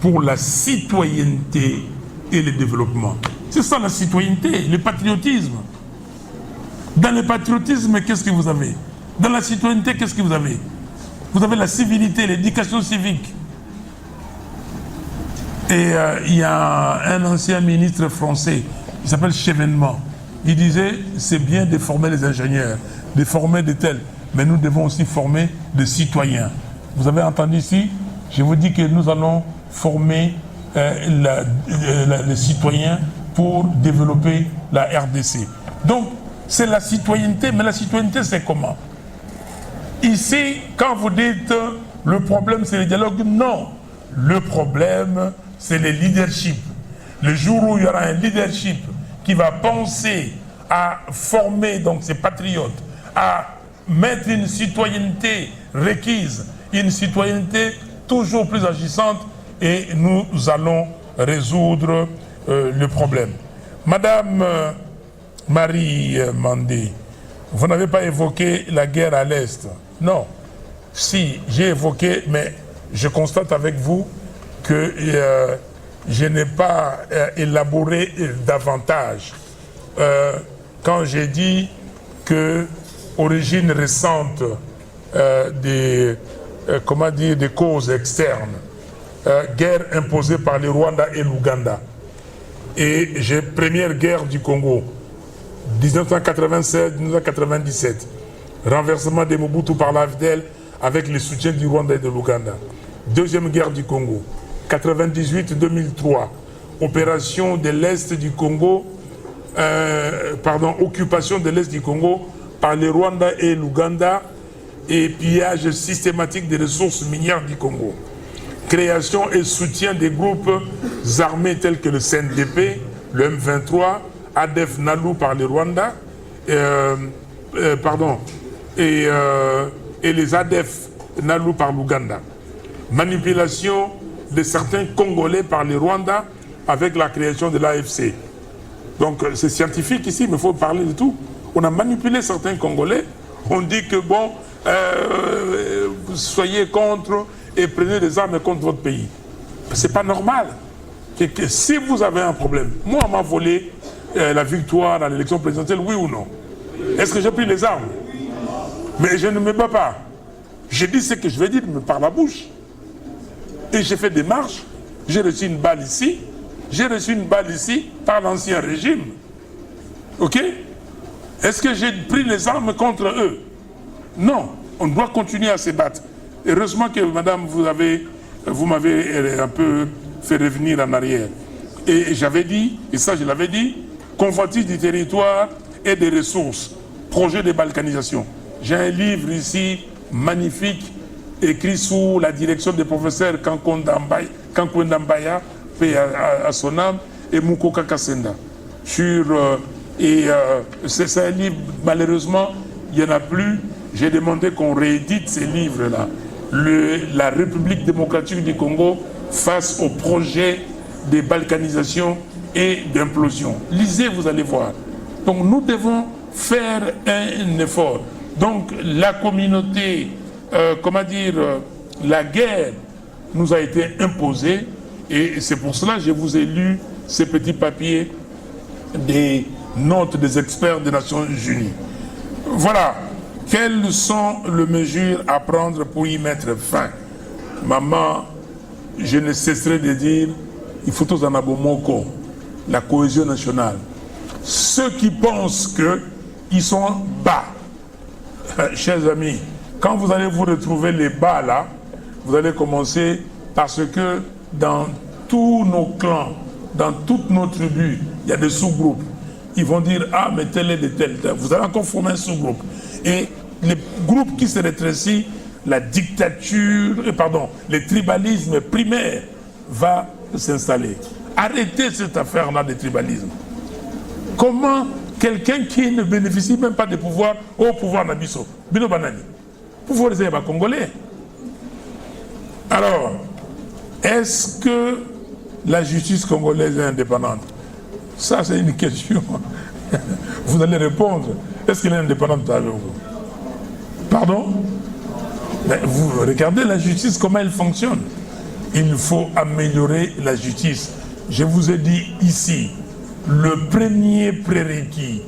pour la citoyenneté et le développement. C'est ça la citoyenneté, le patriotisme. Dans le patriotisme, qu'est-ce que vous avez? Dans la citoyenneté, qu'est-ce que vous avez? Vous avez la civilité, l'éducation civique. Et il y a un ancien ministre français, il s'appelle Chevènement. Il disait, c'est bien de former les ingénieurs, de former des tels, mais nous devons aussi former des citoyens. Vous avez entendu ici? Je vous dis que nous allons former les citoyens pour développer la RDC. Donc, c'est la citoyenneté, mais la citoyenneté, c'est comment? Ici, quand vous dites le problème, c'est le dialogue, non. Le problème, c'est le leadership. Le jour où il y aura un leadership qui va penser à former donc ces patriotes, à mettre une citoyenneté requise, une citoyenneté toujours plus agissante, et nous allons résoudre le problème. Madame Marie Mandé, vous n'avez pas évoqué la guerre à l'Est. Non. Si, j'ai évoqué, mais je constate avec vous que je n'ai pas élaboré davantage. Quand j'ai dit que origine récente des causes externes, guerre imposée par le Rwanda et l'Ouganda, et première guerre du Congo, 1996-1997, renversement de Mobutu par l'AFDEL avec le soutien du Rwanda et de l'Ouganda. Deuxième guerre du Congo, 98-2003, opération de l'Est du Congo, occupation de l'Est du Congo par le Rwanda et l'Ouganda et pillage systématique des ressources minières du Congo. Création et soutien des groupes armés tels que le CNDP, le M23, ADF Nalu par le Rwanda, et les ADF Nalu par l'Ouganda. Manipulation de certains Congolais par le Rwanda avec la création de l'AFC. Donc c'est scientifique ici, mais il faut parler de tout. On a manipulé certains Congolais, on dit que bon, soyez contre et prenez des armes contre votre pays. C'est pas normal. Que si vous avez un problème, moi on m'a volé la victoire à l'élection présidentielle, oui ou non? Est-ce que j'ai pris les armes? Mais je ne me bats pas. Je dis ce que je vais dire, mais par la bouche. Et j'ai fait des marches, j'ai reçu une balle ici, j'ai reçu une balle ici par l'ancien régime. Ok? Est-ce que j'ai pris les armes contre eux? Non, on doit continuer à se battre. Heureusement que, madame, vous m'avez un peu fait revenir en arrière. Et j'avais dit, et ça je l'avais dit, convoitise du territoire et des ressources, projet de balkanisation. J'ai un livre ici, magnifique, écrit sous la direction des professeurs Kankwenda Mbaya, paix à son âme, et Mukoka Kasenda, sur Et c'est un livre, malheureusement, il n'y en a plus. J'ai demandé qu'on réédite ces livres-là. La République démocratique du Congo face au projet de balkanisation et d'implosion. Lisez, vous allez voir. Donc nous devons faire un effort. Donc la communauté, la guerre nous a été imposée et c'est pour cela que je vous ai lu ces petits papiers des notes des experts des Nations Unies. Voilà. Quelles sont les mesures à prendre pour y mettre fin? Maman, je ne cesserai de dire, il faut tous en abomoko, la cohésion nationale. Ceux qui pensent qu'ils sont bas, chers amis, quand vous allez vous retrouver les bas là, vous allez commencer parce que dans tous nos clans, dans toutes nos tribus, il y a des sous-groupes. Ils vont dire, ah mais tel est de tel. Vous allez encore former un sous-groupe. Et les groupes qui se rétrécissent, la dictature, le tribalisme primaire va s'installer. Arrêtez cette affaire-là de tribalisme. Comment quelqu'un qui ne bénéficie même pas de pouvoir, au pouvoir Nabiso, Bino Banani, pouvoir des Congolais. Alors, est-ce que la justice congolaise est indépendante? Ça, c'est une question. Vous allez répondre. Est-ce qu'elle est indépendante avec vous? Pardon? Mais vous regardez la justice, comment elle fonctionne. Il faut améliorer la justice. Je vous ai dit ici, le premier prérequis,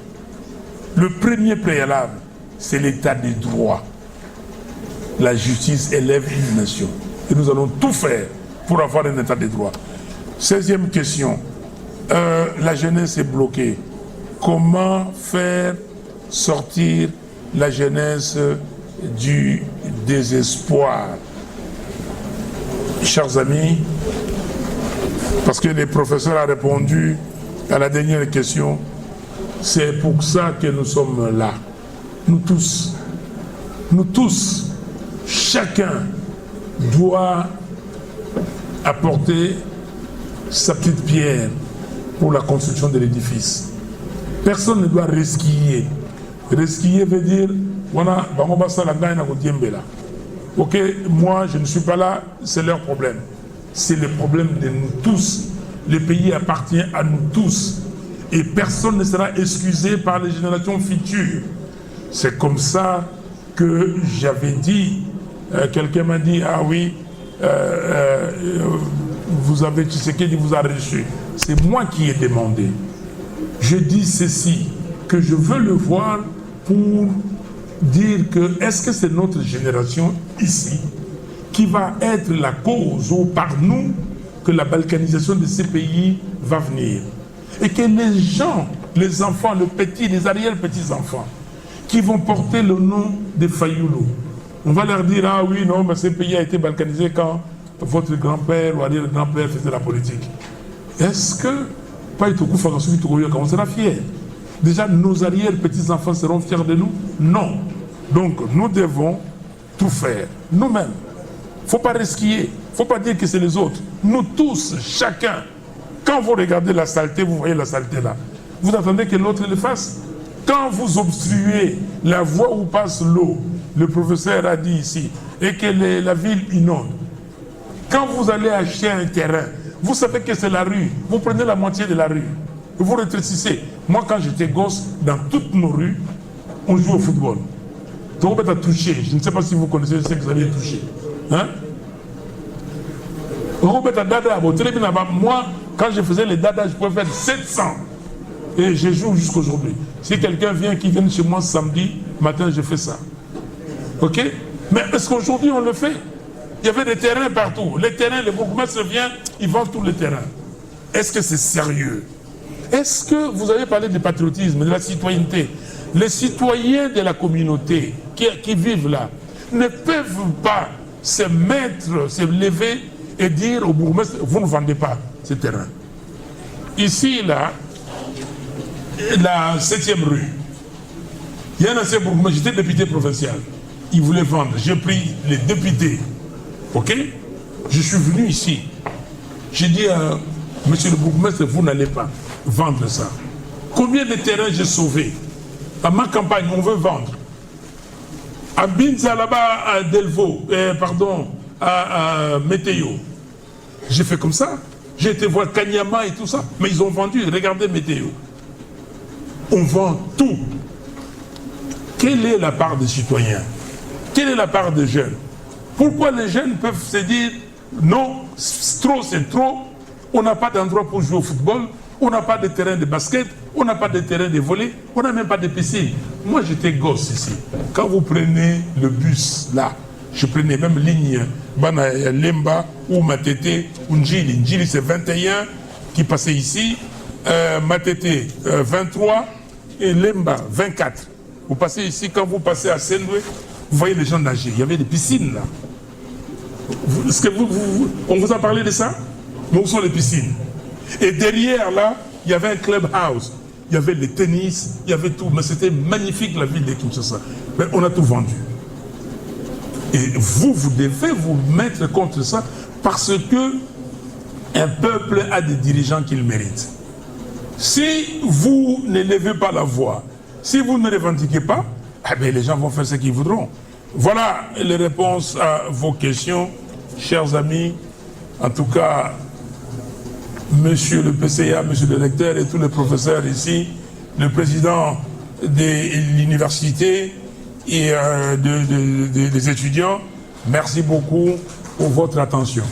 le premier préalable, c'est l'état des droits. La justice élève une nation. Et nous allons tout faire pour avoir un état des droits. 16e question. La jeunesse est bloquée. Comment faire sortir la jeunesse du désespoir? Chers amis, parce que le professeur a répondu à la dernière question, c'est pour ça que nous sommes là. Nous tous, chacun doit apporter sa petite pierre pour la construction de l'édifice. Personne ne doit resquiller. Resquiller veut dire, voilà, ok, moi je ne suis pas là, c'est leur problème. C'est le problème de nous tous. Le pays appartient à nous tous. Et personne ne sera excusé par les générations futures. C'est comme ça que j'avais dit, quelqu'un m'a dit, ah oui, vous avez Tshisekedi vous a reçu. C'est moi qui ai demandé. Je dis ceci, que je veux le voir pour dire que est-ce que c'est notre génération ici qui va être la cause ou par nous que la balkanisation de ces pays va venir. Et que les gens, les enfants, les arrière-petits-enfants qui vont porter le nom de Fayulu, on va leur dire, ah oui, non, mais ce pays a été balkanisé quand votre grand-père ou arrière-grand-père faisait la politique. Est-ce que on sera fiers? Déjà, nos arrière-petits-enfants seront fiers de nous? Non. Donc, nous devons tout faire, nous-mêmes. Il ne faut pas resquiller, il ne faut pas dire que c'est les autres. Nous tous, chacun, quand vous regardez la saleté, vous voyez la saleté là. Vous attendez que l'autre le fasse? Quand vous obstruez la voie où passe l'eau, le professeur a dit ici, et que la ville inonde, quand vous allez acheter un terrain, vous savez que c'est la rue, vous prenez la moitié de la rue, vous rétrécissez. Moi, quand j'étais gosse, dans toutes nos rues, on joue au football. Donc, on va toucher. Je ne sais pas si vous connaissez ce que vous allez toucher. Hein? Moi, quand je faisais les dada, je pouvais faire 700. Et je joue jusqu'aujourd'hui. Si quelqu'un vient, qui vient chez moi samedi matin, je fais ça. Ok? Mais est-ce qu'aujourd'hui on le fait? Il y avait des terrains partout. Les terrains, les bourgmestres viennent, ils vendent tous les terrains. Est-ce que c'est sérieux? Est-ce que vous avez parlé du patriotisme, de la citoyenneté? Les citoyens de la communauté qui vivent là ne peuvent pas se lever et dire au bourgmestre, vous ne vendez pas ces terrains. Ici, là, la 7e rue, il y a un ancien bourgmestre, j'étais député provincial. Il voulait vendre. J'ai pris les députés. Ok? Je suis venu ici. J'ai dit à monsieur le bourgmestre, vous n'allez pas vendre ça. Combien de terrains j'ai sauvé? Dans ma campagne, on veut vendre. À Binza, là-bas, à Delvaux, à Météo. J'ai fait comme ça. J'ai été voir Kanyama et tout ça. Mais ils ont vendu. Regardez Météo. On vend tout. Quelle est la part des citoyens? Quelle est la part des jeunes? Pourquoi les jeunes peuvent se dire non, trop c'est trop, on n'a pas d'endroit pour jouer au football, on n'a pas de terrain de basket, on n'a pas de terrain de volley, on n'a même pas de piscine. Moi j'étais gosse ici. Quand vous prenez le bus là, je prenais même ligne Bana Lemba ou Matete ou Njili. Njili c'est 21 qui passait ici, Matete 23 et Lemba 24. Vous passez ici, quand vous passez à Sendwe, vous voyez les gens nager. Il y avait des piscines là. Est-ce que on vous a parlé de ça? Mais où sont les piscines? Et derrière là, il y avait un clubhouse. Il y avait le tennis, il y avait tout. Mais c'était magnifique la ville de Kinshasa. Mais on a tout vendu. Et vous devez vous mettre contre ça parce que un peuple a des dirigeants qu'il mérite. Si vous ne levez pas la voix, si vous ne revendiquez pas, eh bien, les gens vont faire ce qu'ils voudront. Voilà les réponses à vos questions, chers amis. En tout cas, monsieur le PCA, monsieur le recteur et tous les professeurs ici, le président de l'université et des étudiants, merci beaucoup pour votre attention.